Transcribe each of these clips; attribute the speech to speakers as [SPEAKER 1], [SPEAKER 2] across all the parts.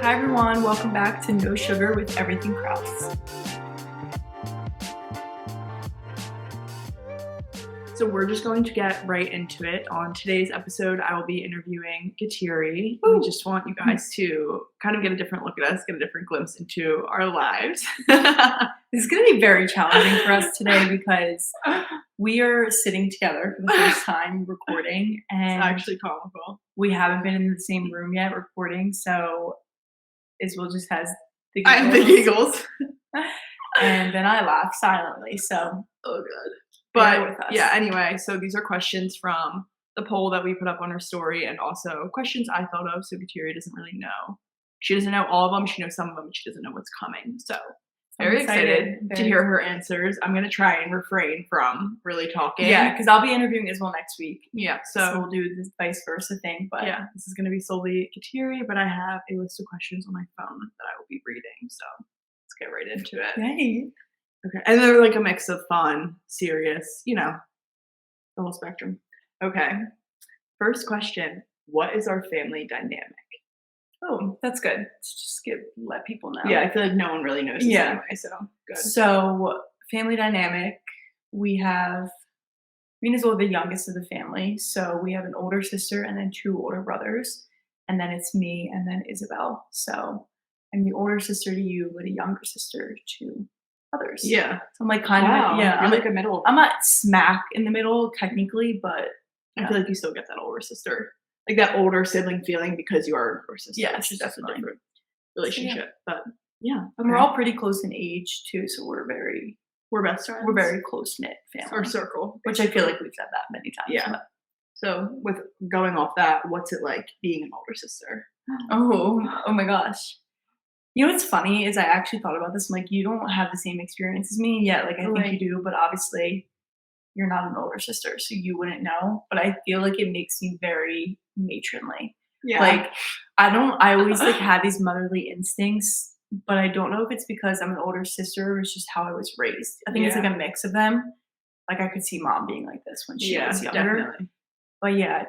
[SPEAKER 1] Hi everyone, welcome back to No Sugar with Everything Krause. So we're just going to get right into it. On today's episode, I will be interviewing Kateri. We just want you guys to kind of get a different look at us, get a different glimpse into our lives.
[SPEAKER 2] This is going to be very challenging for us today because we are sitting together for the first time recording, and
[SPEAKER 1] It's actually comical.
[SPEAKER 2] we haven't been in the same room yet recording, so Isabelle just has the giggles.
[SPEAKER 1] I have the giggles.
[SPEAKER 2] And then I laugh silently, so
[SPEAKER 1] Oh, good.
[SPEAKER 2] bear
[SPEAKER 1] But
[SPEAKER 2] with us.
[SPEAKER 1] yeah, anyway, so these are questions from the poll that we put up on our story and also questions I thought of. So Kateri doesn't really know. She doesn't know all of them. She knows some of them. She doesn't know what's coming. So very excited to hear her answers. I'm going to try and refrain from really talking.
[SPEAKER 2] Yeah, because I'll be interviewing Isabelle next week.
[SPEAKER 1] Yeah.
[SPEAKER 2] So
[SPEAKER 1] So
[SPEAKER 2] we'll do this vice versa thing. But
[SPEAKER 1] yeah, this is going to be solely Kateri, but I have a list of questions on my phone that I will be reading. So let's get right into it.
[SPEAKER 2] yay.
[SPEAKER 1] Okay. And they're like a mix of fun, serious, the whole spectrum. Okay. First question. What is our family dynamic?
[SPEAKER 2] Oh, that's good. Let's just let people know.
[SPEAKER 1] Yeah, I feel like no one really knows this
[SPEAKER 2] Yeah.
[SPEAKER 1] anyway, so good.
[SPEAKER 2] So, family dynamic, we have, me and Isabelle are the youngest of the family. So, we have an older sister and then two older brothers. And then it's me and then Isabelle. So, I'm the older sister to you, but a younger sister to others.
[SPEAKER 1] Yeah.
[SPEAKER 2] So, I'm like kind of, yeah,
[SPEAKER 1] You're like a middle.
[SPEAKER 2] I'm not smack in the middle technically, but
[SPEAKER 1] I feel like you still get that older sister. Like that older sibling feeling because you are an older sister.
[SPEAKER 2] Yes,
[SPEAKER 1] It's just a
[SPEAKER 2] definitely.
[SPEAKER 1] different relationship. But yeah.
[SPEAKER 2] and we're all pretty close in age too. So, we're very
[SPEAKER 1] best friends.
[SPEAKER 2] very close knit family.
[SPEAKER 1] Our circle.
[SPEAKER 2] Which I feel like we've said that many times.
[SPEAKER 1] Yeah.
[SPEAKER 2] But.
[SPEAKER 1] So with going off that, what's it like being an older sister?
[SPEAKER 2] Oh my gosh. You know what's funny is I actually thought about this. I'm like, you don't have the same experience as me yet. Like, I think
[SPEAKER 1] Right.
[SPEAKER 2] you do, but obviously you're not an older sister, so you wouldn't know. But I feel like it makes me very matronly.
[SPEAKER 1] Yeah.
[SPEAKER 2] Like, I always like had these motherly instincts, but I don't know if it's because I'm an older sister or it's just how I was raised. I think it's
[SPEAKER 1] Yeah.
[SPEAKER 2] like a mix of them. Like, I could see mom being like this when she was younger.
[SPEAKER 1] Definitely.
[SPEAKER 2] But yeah,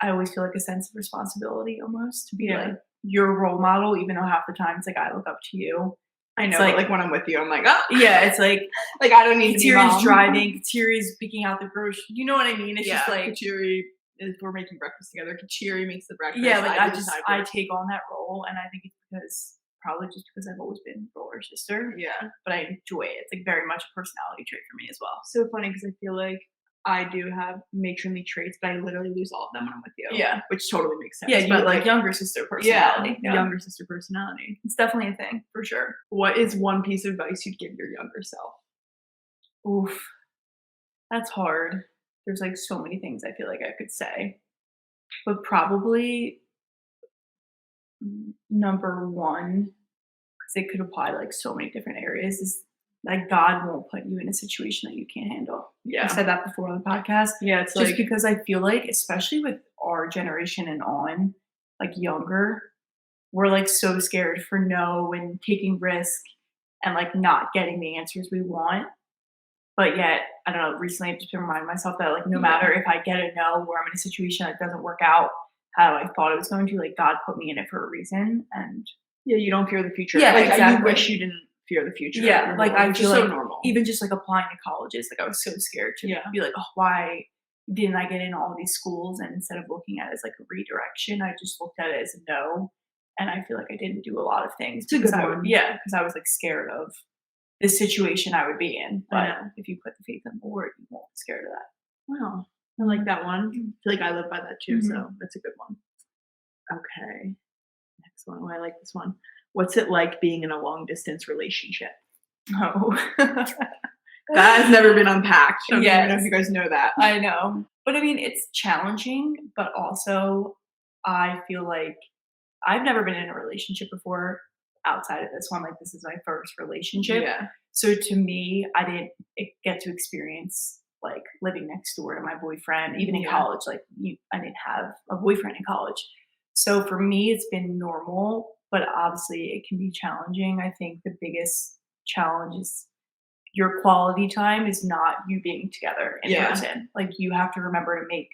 [SPEAKER 2] I always feel like a sense of responsibility almost to be
[SPEAKER 1] Yeah.
[SPEAKER 2] like your role model, even though half the time it's like I look up to you.
[SPEAKER 1] I know,
[SPEAKER 2] It's
[SPEAKER 1] like,
[SPEAKER 2] like-
[SPEAKER 1] when I'm with you, I'm like, oh,
[SPEAKER 2] Yeah, it's like
[SPEAKER 1] like I don't need to be
[SPEAKER 2] Kateri's
[SPEAKER 1] mom.
[SPEAKER 2] driving, Kateri's picking out the groceries. You know what I mean? It's just like
[SPEAKER 1] Kateri, if we're making breakfast together, Kateri makes the breakfast.
[SPEAKER 2] yeah, like
[SPEAKER 1] do the side
[SPEAKER 2] I
[SPEAKER 1] work.
[SPEAKER 2] take on that role, and I think it's probably just because I've always been the older sister,
[SPEAKER 1] Yeah.
[SPEAKER 2] but I enjoy it. It's like very much a personality trait for me as well.
[SPEAKER 1] So funny because I feel like I do have matronly traits, but I literally lose all of them when I'm with you.
[SPEAKER 2] Yeah,
[SPEAKER 1] Which totally makes sense.
[SPEAKER 2] yeah, you
[SPEAKER 1] but
[SPEAKER 2] like younger sister personality.
[SPEAKER 1] Yeah, younger sister personality.
[SPEAKER 2] It's definitely a thing for sure.
[SPEAKER 1] What is one piece of advice you'd give your younger self?
[SPEAKER 2] Oof, that's hard. There's like so many things I feel like I could say, but probably number one, because it could apply to like so many different areas, is like God won't put you in a situation that you can't handle.
[SPEAKER 1] Yeah.
[SPEAKER 2] I've said that before on the podcast.
[SPEAKER 1] Yeah, it's
[SPEAKER 2] Just
[SPEAKER 1] like
[SPEAKER 2] because I feel like, especially with our generation and on, like younger, we're like so scared for no and taking risk and like not getting the answers we want. But yet, I don't know, recently I've just been reminding myself that like no matter if I get a no or I'm in a situation that doesn't work out how I thought it was going to, like God put me in it for a reason. And
[SPEAKER 1] yeah, you don't fear the future.
[SPEAKER 2] Yeah,
[SPEAKER 1] like
[SPEAKER 2] exactly.
[SPEAKER 1] you wish you didn't fear the future.
[SPEAKER 2] Yeah,
[SPEAKER 1] anymore,
[SPEAKER 2] like I
[SPEAKER 1] which
[SPEAKER 2] feel
[SPEAKER 1] is so
[SPEAKER 2] like
[SPEAKER 1] normal.
[SPEAKER 2] even just like applying to colleges, like I was so scared to be like, oh, why didn't I get in all these schools? And instead of looking at it as like a redirection, I just looked at it as a no. And I feel like I didn't do a lot of things.
[SPEAKER 1] It's a good one.
[SPEAKER 2] Because I was like scared of the situation I would be in.
[SPEAKER 1] I
[SPEAKER 2] But
[SPEAKER 1] know.
[SPEAKER 2] if you put the faith in the Lord, you won't be scared of that.
[SPEAKER 1] Wow. I like that one. I feel like I live by that too,
[SPEAKER 2] Mhm.
[SPEAKER 1] so that's a good one. Okay. Next one. Oh, I like this one. What's it like being in a long distance relationship?
[SPEAKER 2] Oh.
[SPEAKER 1] That has never been unpacked. I don't even know
[SPEAKER 2] Yes.
[SPEAKER 1] if you guys know that.
[SPEAKER 2] I know. But I mean, it's challenging, but also I feel like I've never been in a relationship before outside of this one. Like, this is my first relationship.
[SPEAKER 1] Yeah.
[SPEAKER 2] So to me, I didn't get to experience like living next door to my boyfriend, even in
[SPEAKER 1] Yeah.
[SPEAKER 2] college. Like, I didn't have a boyfriend in college. So for me, it's been normal, but obviously it can be challenging. I think the biggest challenge is your quality time is not you being together in person. Like, you have to remember to make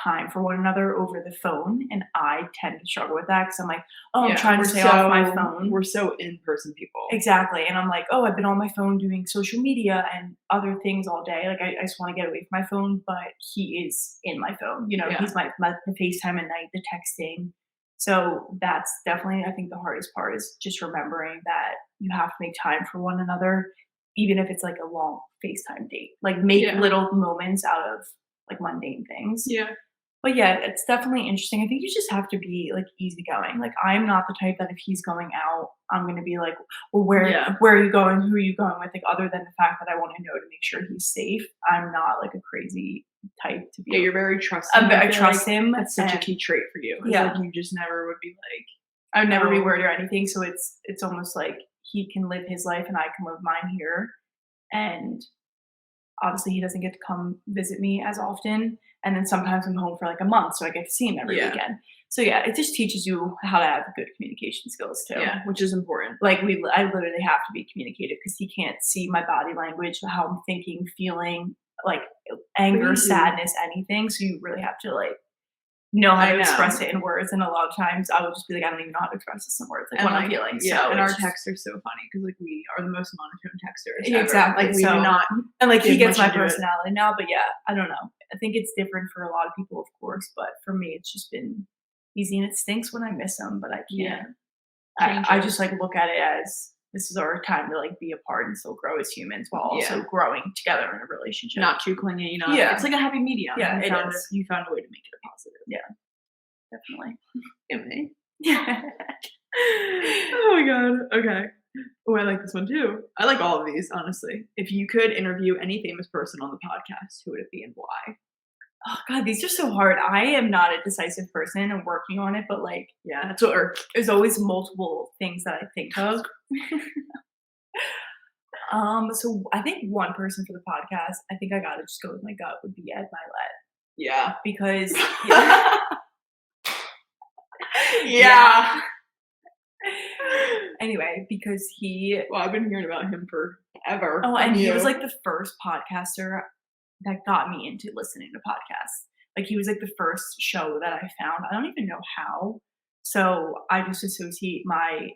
[SPEAKER 2] time for one another over the phone, and I tend to struggle with that because I'm like, oh, I'm
[SPEAKER 1] Yeah,
[SPEAKER 2] trying to
[SPEAKER 1] we're
[SPEAKER 2] stay off my phone.
[SPEAKER 1] We're so in-person people.
[SPEAKER 2] Exactly. And I'm like, oh, I've been on my phone doing social media and other things all day. Like, I just want to get away from my phone, but he is in my phone. You know,
[SPEAKER 1] Yeah.
[SPEAKER 2] he's the FaceTime at night, the texting. So that's definitely, I think, the hardest part is just remembering that you have to make time for one another, even if it's like a long FaceTime date. Like, make
[SPEAKER 1] Yeah.
[SPEAKER 2] little moments out of like mundane things.
[SPEAKER 1] Yeah.
[SPEAKER 2] But yeah, it's definitely interesting. I think you just have to be like easygoing. Like, I'm not the type that if he's going out, I'm gonna be like, well,
[SPEAKER 1] Yeah.
[SPEAKER 2] where are you going? Who are you going with? Like, other than the fact that I want to know to make sure he's safe. I'm not like a crazy type to be.
[SPEAKER 1] Yeah, you're very trusting.
[SPEAKER 2] I trust him.
[SPEAKER 1] That's such a key trait for you. It's
[SPEAKER 2] Yeah.
[SPEAKER 1] like you just never would be like,
[SPEAKER 2] I would never be
[SPEAKER 1] Oh.
[SPEAKER 2] worried or anything. So it's almost like he can live his life and I can live mine here. And obviously he doesn't get to come visit me as often. And then sometimes I'm home for like a month, so I get to see him every
[SPEAKER 1] Yeah.
[SPEAKER 2] weekend. So yeah, it just teaches you how to have good communication skills too.
[SPEAKER 1] yeah, which is important.
[SPEAKER 2] Like, I literally have to be communicative because he can't see my body language, how I'm thinking, feeling, like anger,
[SPEAKER 1] Crazy.
[SPEAKER 2] sadness, anything. So you really have to like know how
[SPEAKER 1] I
[SPEAKER 2] to
[SPEAKER 1] know.
[SPEAKER 2] express it in words. And a lot of times I would just be like, I don't even know how to express this in words, like
[SPEAKER 1] And
[SPEAKER 2] what I'm
[SPEAKER 1] like,
[SPEAKER 2] feeling.
[SPEAKER 1] Yeah,
[SPEAKER 2] So
[SPEAKER 1] and our
[SPEAKER 2] it's just-
[SPEAKER 1] texts are so funny because like we are the most monotone texters.
[SPEAKER 2] Yeah,
[SPEAKER 1] ever.
[SPEAKER 2] exactly.
[SPEAKER 1] Like we
[SPEAKER 2] So-
[SPEAKER 1] do not.
[SPEAKER 2] And like he
[SPEAKER 1] give
[SPEAKER 2] gets
[SPEAKER 1] much
[SPEAKER 2] my
[SPEAKER 1] into it.
[SPEAKER 2] personality now, but yeah, I don't know. I think it's different for a lot of people, of course, but for me, it's just been easy, and it stinks when I miss him, but I
[SPEAKER 1] Yeah.
[SPEAKER 2] can't.
[SPEAKER 1] Change
[SPEAKER 2] I
[SPEAKER 1] it.
[SPEAKER 2] just like look at it as this is our time to like be apart and still grow as humans while also
[SPEAKER 1] Yeah.
[SPEAKER 2] growing together in a relationship.
[SPEAKER 1] Not too clingy, you know.
[SPEAKER 2] Yeah.
[SPEAKER 1] It's like a happy medium.
[SPEAKER 2] Yeah,
[SPEAKER 1] you
[SPEAKER 2] it
[SPEAKER 1] found
[SPEAKER 2] is.
[SPEAKER 1] You found a way to make it a positive.
[SPEAKER 2] Definitely.
[SPEAKER 1] Give me.
[SPEAKER 2] Yeah.
[SPEAKER 1] Oh my god. Okay. Oh, I like this one too. I like all of these, honestly. If you could interview any famous person on the podcast, who would it be and why?
[SPEAKER 2] Oh god, these are so hard. I am not a decisive person and working on it, but like
[SPEAKER 1] Yeah, that's what.
[SPEAKER 2] there's always multiple things that I think of. So I think one person for the podcast, I think I gotta just go with my gut, would be Ed Milet.
[SPEAKER 1] Yeah.
[SPEAKER 2] Because
[SPEAKER 1] Yeah.
[SPEAKER 2] Anyway, because he
[SPEAKER 1] Well, I've been hearing about him forever.
[SPEAKER 2] oh, and
[SPEAKER 1] from
[SPEAKER 2] he
[SPEAKER 1] you.
[SPEAKER 2] was like the first podcaster that got me into listening to podcasts. Like, he was like the first show that I found. I don't even know how. So I just associate my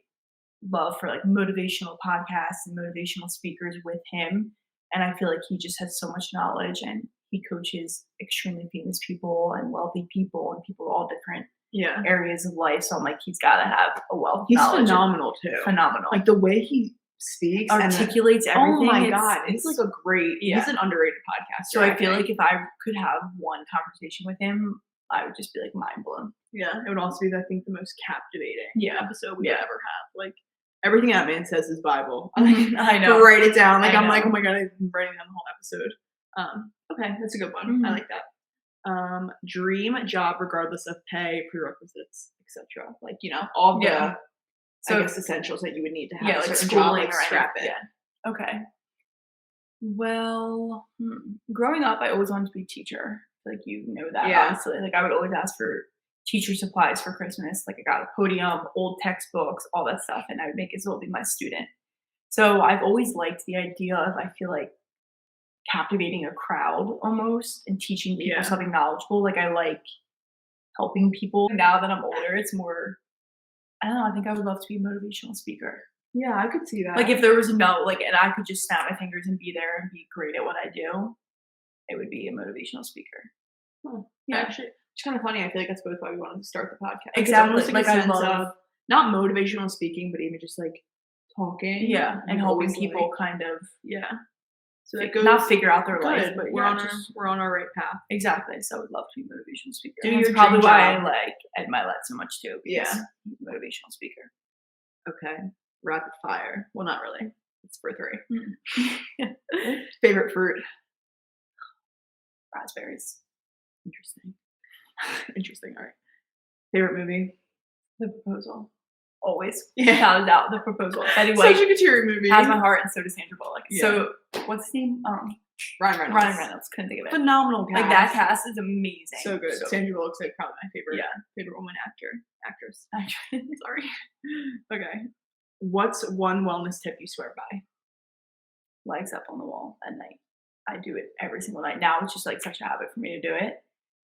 [SPEAKER 2] love for like motivational podcasts and motivational speakers with him. And I feel like he just has so much knowledge, and he coaches extremely famous people and wealthy people and people of all different
[SPEAKER 1] Yeah.
[SPEAKER 2] areas of life. So I'm like, he's got to have a wealth of
[SPEAKER 1] He's
[SPEAKER 2] knowledge.
[SPEAKER 1] phenomenal too.
[SPEAKER 2] Phenomenal.
[SPEAKER 1] Like the way he speaks and
[SPEAKER 2] Articulates everything.
[SPEAKER 1] Oh my
[SPEAKER 2] It's-
[SPEAKER 1] god, he's like a great.
[SPEAKER 2] Yeah.
[SPEAKER 1] He's an underrated podcaster.
[SPEAKER 2] So I feel
[SPEAKER 1] think.
[SPEAKER 2] like if I could have one conversation with him, I would just be like mind blown.
[SPEAKER 1] Yeah, it would also be, I think, the most captivating episode we
[SPEAKER 2] Yeah.
[SPEAKER 1] ever have. Like everything that man says is Bible.
[SPEAKER 2] I know.
[SPEAKER 1] Write it down. Like
[SPEAKER 2] I
[SPEAKER 1] I'm like,
[SPEAKER 2] know.
[SPEAKER 1] oh my god, I've been writing down the whole episode. Okay, that's a good one.
[SPEAKER 2] Mhm.
[SPEAKER 1] I like that. Dream job regardless of pay, prerequisites, etc. Like, you know, all the
[SPEAKER 2] Yeah.
[SPEAKER 1] I
[SPEAKER 2] So-
[SPEAKER 1] guess essentials that you would need to have
[SPEAKER 2] Yeah,
[SPEAKER 1] a
[SPEAKER 2] like
[SPEAKER 1] certain
[SPEAKER 2] schooling
[SPEAKER 1] job, like
[SPEAKER 2] or anything.
[SPEAKER 1] strap it.
[SPEAKER 2] Yeah. Okay. Well, growing up, I always wanted to be a teacher. Like, you know that,
[SPEAKER 1] Yeah.
[SPEAKER 2] obviously. Like, I would always ask for teacher supplies for Christmas. Like, I got a podium, old textbooks, all that stuff, and I would make Isabelle be my student. So I've always liked the idea of, I feel like, captivating a crowd almost and teaching people
[SPEAKER 1] Yeah.
[SPEAKER 2] something knowledgeable. Like, I like helping people. Now that I'm older, it's more, I don't know, I think I would love to be a motivational speaker.
[SPEAKER 1] Yeah, I could see that.
[SPEAKER 2] Like, if there was no, like, and I could just snap my fingers and be there and be great at what I do, it would be a motivational speaker.
[SPEAKER 1] Yeah, actually, it's kind of funny. I feel like that's both why we wanted to start the podcast.
[SPEAKER 2] Exactly.
[SPEAKER 1] It's almost
[SPEAKER 2] Like,
[SPEAKER 1] a
[SPEAKER 2] I
[SPEAKER 1] sense
[SPEAKER 2] love-
[SPEAKER 1] of not motivational speaking, but even just like talking.
[SPEAKER 2] Yeah, and
[SPEAKER 1] We've
[SPEAKER 2] helping
[SPEAKER 1] always,
[SPEAKER 2] people
[SPEAKER 1] like-
[SPEAKER 2] kind of
[SPEAKER 1] yeah. So
[SPEAKER 2] like,
[SPEAKER 1] it goes
[SPEAKER 2] not figure out their
[SPEAKER 1] good,
[SPEAKER 2] life,
[SPEAKER 1] but
[SPEAKER 2] but
[SPEAKER 1] we're
[SPEAKER 2] yeah,
[SPEAKER 1] on
[SPEAKER 2] just-
[SPEAKER 1] we're on our right path.
[SPEAKER 2] exactly. So I would love to be a motivational speaker.
[SPEAKER 1] Do
[SPEAKER 2] And that's
[SPEAKER 1] your
[SPEAKER 2] probably
[SPEAKER 1] dream
[SPEAKER 2] why I
[SPEAKER 1] job.
[SPEAKER 2] like Ed Milet so much too. Because
[SPEAKER 1] Yeah.
[SPEAKER 2] he's a motivational speaker.
[SPEAKER 1] Okay. Rapid fire. Well, not really. It's for 3.
[SPEAKER 2] Mm.
[SPEAKER 1] Favorite fruit.
[SPEAKER 2] Raspberries.
[SPEAKER 1] Interesting. Interesting. All right. Favorite movie.
[SPEAKER 2] The Proposal. Always.
[SPEAKER 1] Yeah.
[SPEAKER 2] Without a doubt, The Proposal. Betty
[SPEAKER 1] Such
[SPEAKER 2] White
[SPEAKER 1] a Kateri movie.
[SPEAKER 2] has my heart, and so does Sandra Bullock.
[SPEAKER 1] Yeah.
[SPEAKER 2] So what's his name?
[SPEAKER 1] Ryan Reynolds.
[SPEAKER 2] Ryan Reynolds. Couldn't think of it.
[SPEAKER 1] Phenomenal cast.
[SPEAKER 2] Like, that cast is amazing.
[SPEAKER 1] So good. Sandra Bullock's like probably my favorite.
[SPEAKER 2] Yeah.
[SPEAKER 1] Favorite woman actress.
[SPEAKER 2] Actually,
[SPEAKER 1] Sorry. Okay. What's one wellness tip you swear by?
[SPEAKER 2] legs up on the wall at night. I do it every single night. Now it's just like such a habit for me to do it.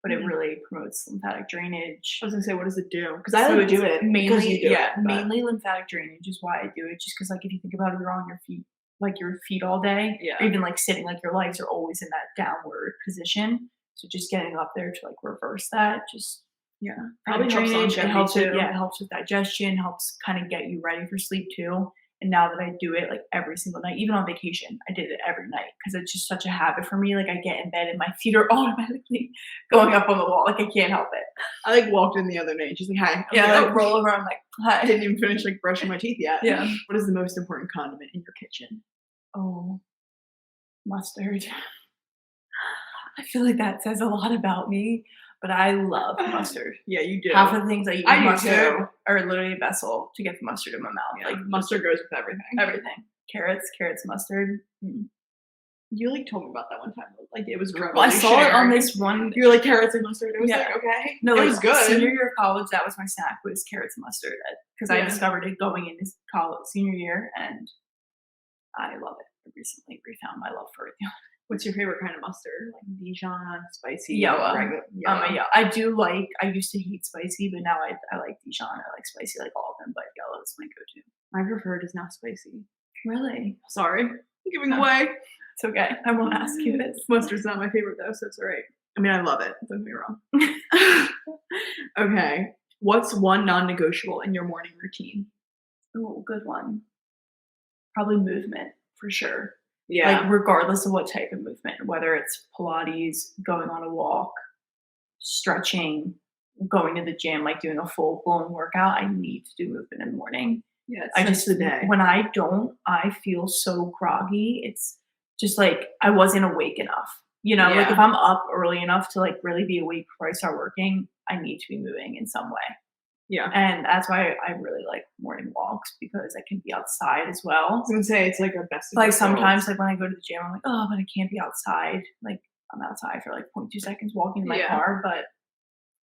[SPEAKER 2] but it really promotes lymphatic drainage.
[SPEAKER 1] I was gonna say, what does it do? Because I
[SPEAKER 2] So
[SPEAKER 1] like do
[SPEAKER 2] it's
[SPEAKER 1] it because you do it. But
[SPEAKER 2] mainly lymphatic drainage is why I do it. Just because, like, if you think about it, you're on your feet, like your feet all day,
[SPEAKER 1] Yeah.
[SPEAKER 2] or even like sitting, like your legs are always in that downward position. So just getting up there to like reverse that, just
[SPEAKER 1] probably helps
[SPEAKER 2] drainage. It helps with
[SPEAKER 1] too.
[SPEAKER 2] it helps with digestion, helps kind of get you ready for sleep too. And now that I do it like every single night, even on vacation, I did it every night because it's just such a habit for me. Like I get in bed and my feet are automatically going up on the wall. Like I can't help it.
[SPEAKER 1] I like walked in the other night. She's like, "Hi."
[SPEAKER 2] I
[SPEAKER 1] Like,
[SPEAKER 2] roll over. I'm like,
[SPEAKER 1] I
[SPEAKER 2] hi.
[SPEAKER 1] didn't even finish like brushing my teeth yet.
[SPEAKER 2] Yeah.
[SPEAKER 1] What is the most important condiment in your kitchen?
[SPEAKER 2] Oh, mustard. I feel like that says a lot about me, but I love mustard.
[SPEAKER 1] Yeah, you do.
[SPEAKER 2] Half of the things I eat
[SPEAKER 1] I
[SPEAKER 2] with
[SPEAKER 1] do
[SPEAKER 2] mustard
[SPEAKER 1] too.
[SPEAKER 2] are literally a vessel to get the mustard in my mouth.
[SPEAKER 1] Yeah,
[SPEAKER 2] Like
[SPEAKER 1] mustard goes with everything.
[SPEAKER 2] everything. Carrots, mustard.
[SPEAKER 1] You like told me about that one time. Like it was
[SPEAKER 2] Well, I saw it on this one.
[SPEAKER 1] You were like carrots and mustard. It was
[SPEAKER 2] Yeah.
[SPEAKER 1] like okay.
[SPEAKER 2] No,
[SPEAKER 1] it
[SPEAKER 2] like
[SPEAKER 1] was good.
[SPEAKER 2] senior year of college, that was my snack, was carrots and mustard, because I discovered it going into college senior year, and I love it. I recently refound my love for it.
[SPEAKER 1] What's your favorite kind of mustard? Like Dijon, spicy,
[SPEAKER 2] Yellow.
[SPEAKER 1] regular.
[SPEAKER 2] I used to hate spicy, but now I like Dijon. I like spicy, like all of them, but yellow is my go-to.
[SPEAKER 1] My preferred is not spicy.
[SPEAKER 2] Really?
[SPEAKER 1] Sorry, I'm giving away.
[SPEAKER 2] It's okay. I won't ask you this.
[SPEAKER 1] Mustard's not my favorite though, so it's alright. I mean, I love it. Don't get me wrong. Okay, what's one non-negotiable in your morning routine?
[SPEAKER 2] Oh, good one. Probably movement for sure.
[SPEAKER 1] Yeah,
[SPEAKER 2] Like regardless of what type of movement, whether it's Pilates, going on a walk, stretching, going to the gym, like doing a full blown workout, I need to do movement in the morning.
[SPEAKER 1] yeah.
[SPEAKER 2] I just
[SPEAKER 1] the day.
[SPEAKER 2] when I don't, I feel so groggy. It's just like I wasn't awake enough. You know, like
[SPEAKER 1] Yeah.
[SPEAKER 2] if I'm up early enough to like really be awake before I start working, I need to be moving in some way.
[SPEAKER 1] Yeah,
[SPEAKER 2] And that's why I really like morning walks, because I can be outside as well.
[SPEAKER 1] I was gonna say it's like a best. Of
[SPEAKER 2] Like
[SPEAKER 1] both
[SPEAKER 2] sometimes,
[SPEAKER 1] worlds.
[SPEAKER 2] like when I go to the gym, I'm like, oh, but I can't be outside. Like I'm outside for like 0.2 seconds walking in my
[SPEAKER 1] Yeah.
[SPEAKER 2] car, but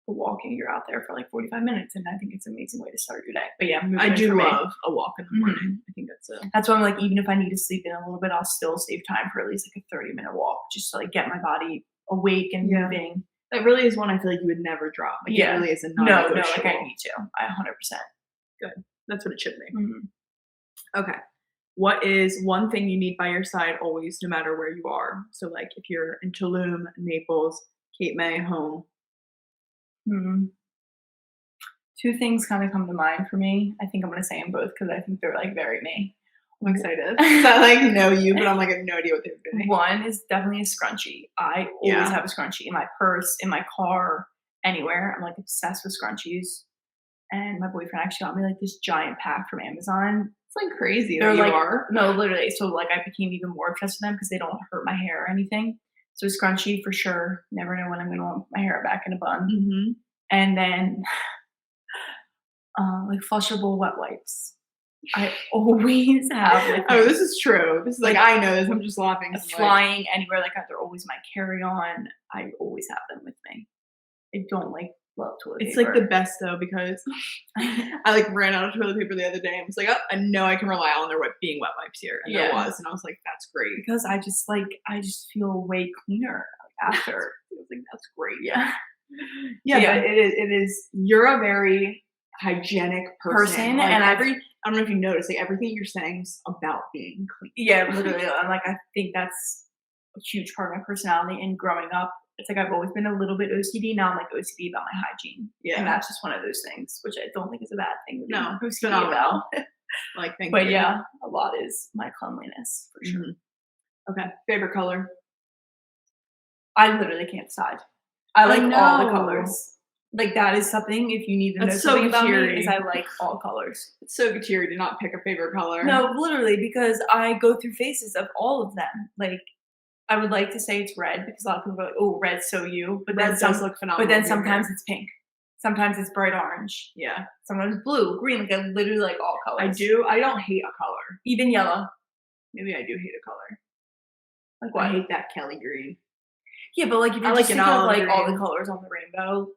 [SPEAKER 2] walking, you're out there for like 45 minutes, and I think it's an amazing way to start your day. But yeah,
[SPEAKER 1] I
[SPEAKER 2] movement
[SPEAKER 1] do
[SPEAKER 2] for me.
[SPEAKER 1] love a walk in the morning. I think that's a
[SPEAKER 2] That's why I'm like, even if I need to sleep in a little bit, I'll still save time for at least like a 30-minute walk, just to like get my body awake and
[SPEAKER 1] Yeah.
[SPEAKER 2] moving.
[SPEAKER 1] that really is one I feel like you would never drop. Like
[SPEAKER 2] Yeah.
[SPEAKER 1] it really is a
[SPEAKER 2] No,
[SPEAKER 1] non-negotiable.
[SPEAKER 2] like I need to. I 100%.
[SPEAKER 1] That's what it should be.
[SPEAKER 2] Mhm.
[SPEAKER 1] Okay. What is one thing you need by your side always, no matter where you are? So, like, if you're in Tulum, Naples, Cape May, home.
[SPEAKER 2] Hmm. Two things kind of come to mind for me. I think I'm gonna say them both because I think they're like very me.
[SPEAKER 1] I'm excited. 'Cause I like know you, but I'm like I have no idea what they're doing.
[SPEAKER 2] One is definitely a scrunchie. I always
[SPEAKER 1] Yeah.
[SPEAKER 2] have a scrunchie in my purse, in my car, anywhere. I'm like obsessed with scrunchies. And my boyfriend actually got me like this giant pack from Amazon.
[SPEAKER 1] It's like crazy
[SPEAKER 2] They're
[SPEAKER 1] that you
[SPEAKER 2] like,
[SPEAKER 1] are.
[SPEAKER 2] no, literally. So like I became even more obsessed with them because they don't hurt my hair or anything. So a scrunchie for sure. Never know when I'm gonna want my hair back in a bun.
[SPEAKER 1] Mm-hmm.
[SPEAKER 2] And then like flushable wet wipes. I always have with me.
[SPEAKER 1] Oh, this is true. This is like I know this. I'm just laughing. 'cause I'm like,
[SPEAKER 2] Flying anywhere, like they're always my carry-on. I always have them with me. I don't like love toilet
[SPEAKER 1] it's
[SPEAKER 2] paper.
[SPEAKER 1] like the best though because I like ran out of toilet paper the other day and was like, oh, I know I can rely on there being wet wipes here, and there
[SPEAKER 2] Yeah.
[SPEAKER 1] was, and I was like, that's great.
[SPEAKER 2] because I just feel way cleaner after.
[SPEAKER 1] I was like, that's great.
[SPEAKER 2] Yeah.
[SPEAKER 1] Yeah,
[SPEAKER 2] Yeah.
[SPEAKER 1] but it is. You're a very hygienic person,
[SPEAKER 2] Like,
[SPEAKER 1] and I don't know if you noticed, like everything you're saying is about being clean.
[SPEAKER 2] Yeah, literally. I'm like, I think that's a huge part of my personality. And growing up, it's like I've always been a little bit OCD. Now I'm like OCD about my hygiene.
[SPEAKER 1] Yeah.
[SPEAKER 2] And that's just one of those things, which I don't think is a bad thing to be
[SPEAKER 1] No, it's
[SPEAKER 2] OCD about.
[SPEAKER 1] phenomenal. Like, thank
[SPEAKER 2] But
[SPEAKER 1] you.
[SPEAKER 2] yeah, a lot is my cleanliness for sure.
[SPEAKER 1] Mhm. Okay, favorite color.
[SPEAKER 2] I literally can't decide. I like all the
[SPEAKER 1] know.
[SPEAKER 2] colors. Like that is something, if you need to know
[SPEAKER 1] That's so
[SPEAKER 2] something about me,
[SPEAKER 1] cheery.
[SPEAKER 2] is I like all colors.
[SPEAKER 1] It's so cheery to not pick a favorite color.
[SPEAKER 2] No, literally, because I go through phases of all of them. Like I would like to say it's red because a lot of people are like, "Oh, red's so you," but
[SPEAKER 1] red
[SPEAKER 2] then some,
[SPEAKER 1] does look phenomenal.
[SPEAKER 2] but then
[SPEAKER 1] with your
[SPEAKER 2] sometimes
[SPEAKER 1] hair.
[SPEAKER 2] it's pink, sometimes it's bright orange,
[SPEAKER 1] Yeah,
[SPEAKER 2] sometimes blue, green. Like I literally like all colors.
[SPEAKER 1] I do. I don't hate a color.
[SPEAKER 2] even yellow.
[SPEAKER 1] Maybe I do hate a color.
[SPEAKER 2] Like
[SPEAKER 1] I
[SPEAKER 2] what?
[SPEAKER 1] hate that Kelly green.
[SPEAKER 2] Yeah, but like if
[SPEAKER 1] I
[SPEAKER 2] you
[SPEAKER 1] like
[SPEAKER 2] just
[SPEAKER 1] an
[SPEAKER 2] think of
[SPEAKER 1] olive
[SPEAKER 2] like all the
[SPEAKER 1] green.
[SPEAKER 2] colors on the rainbow,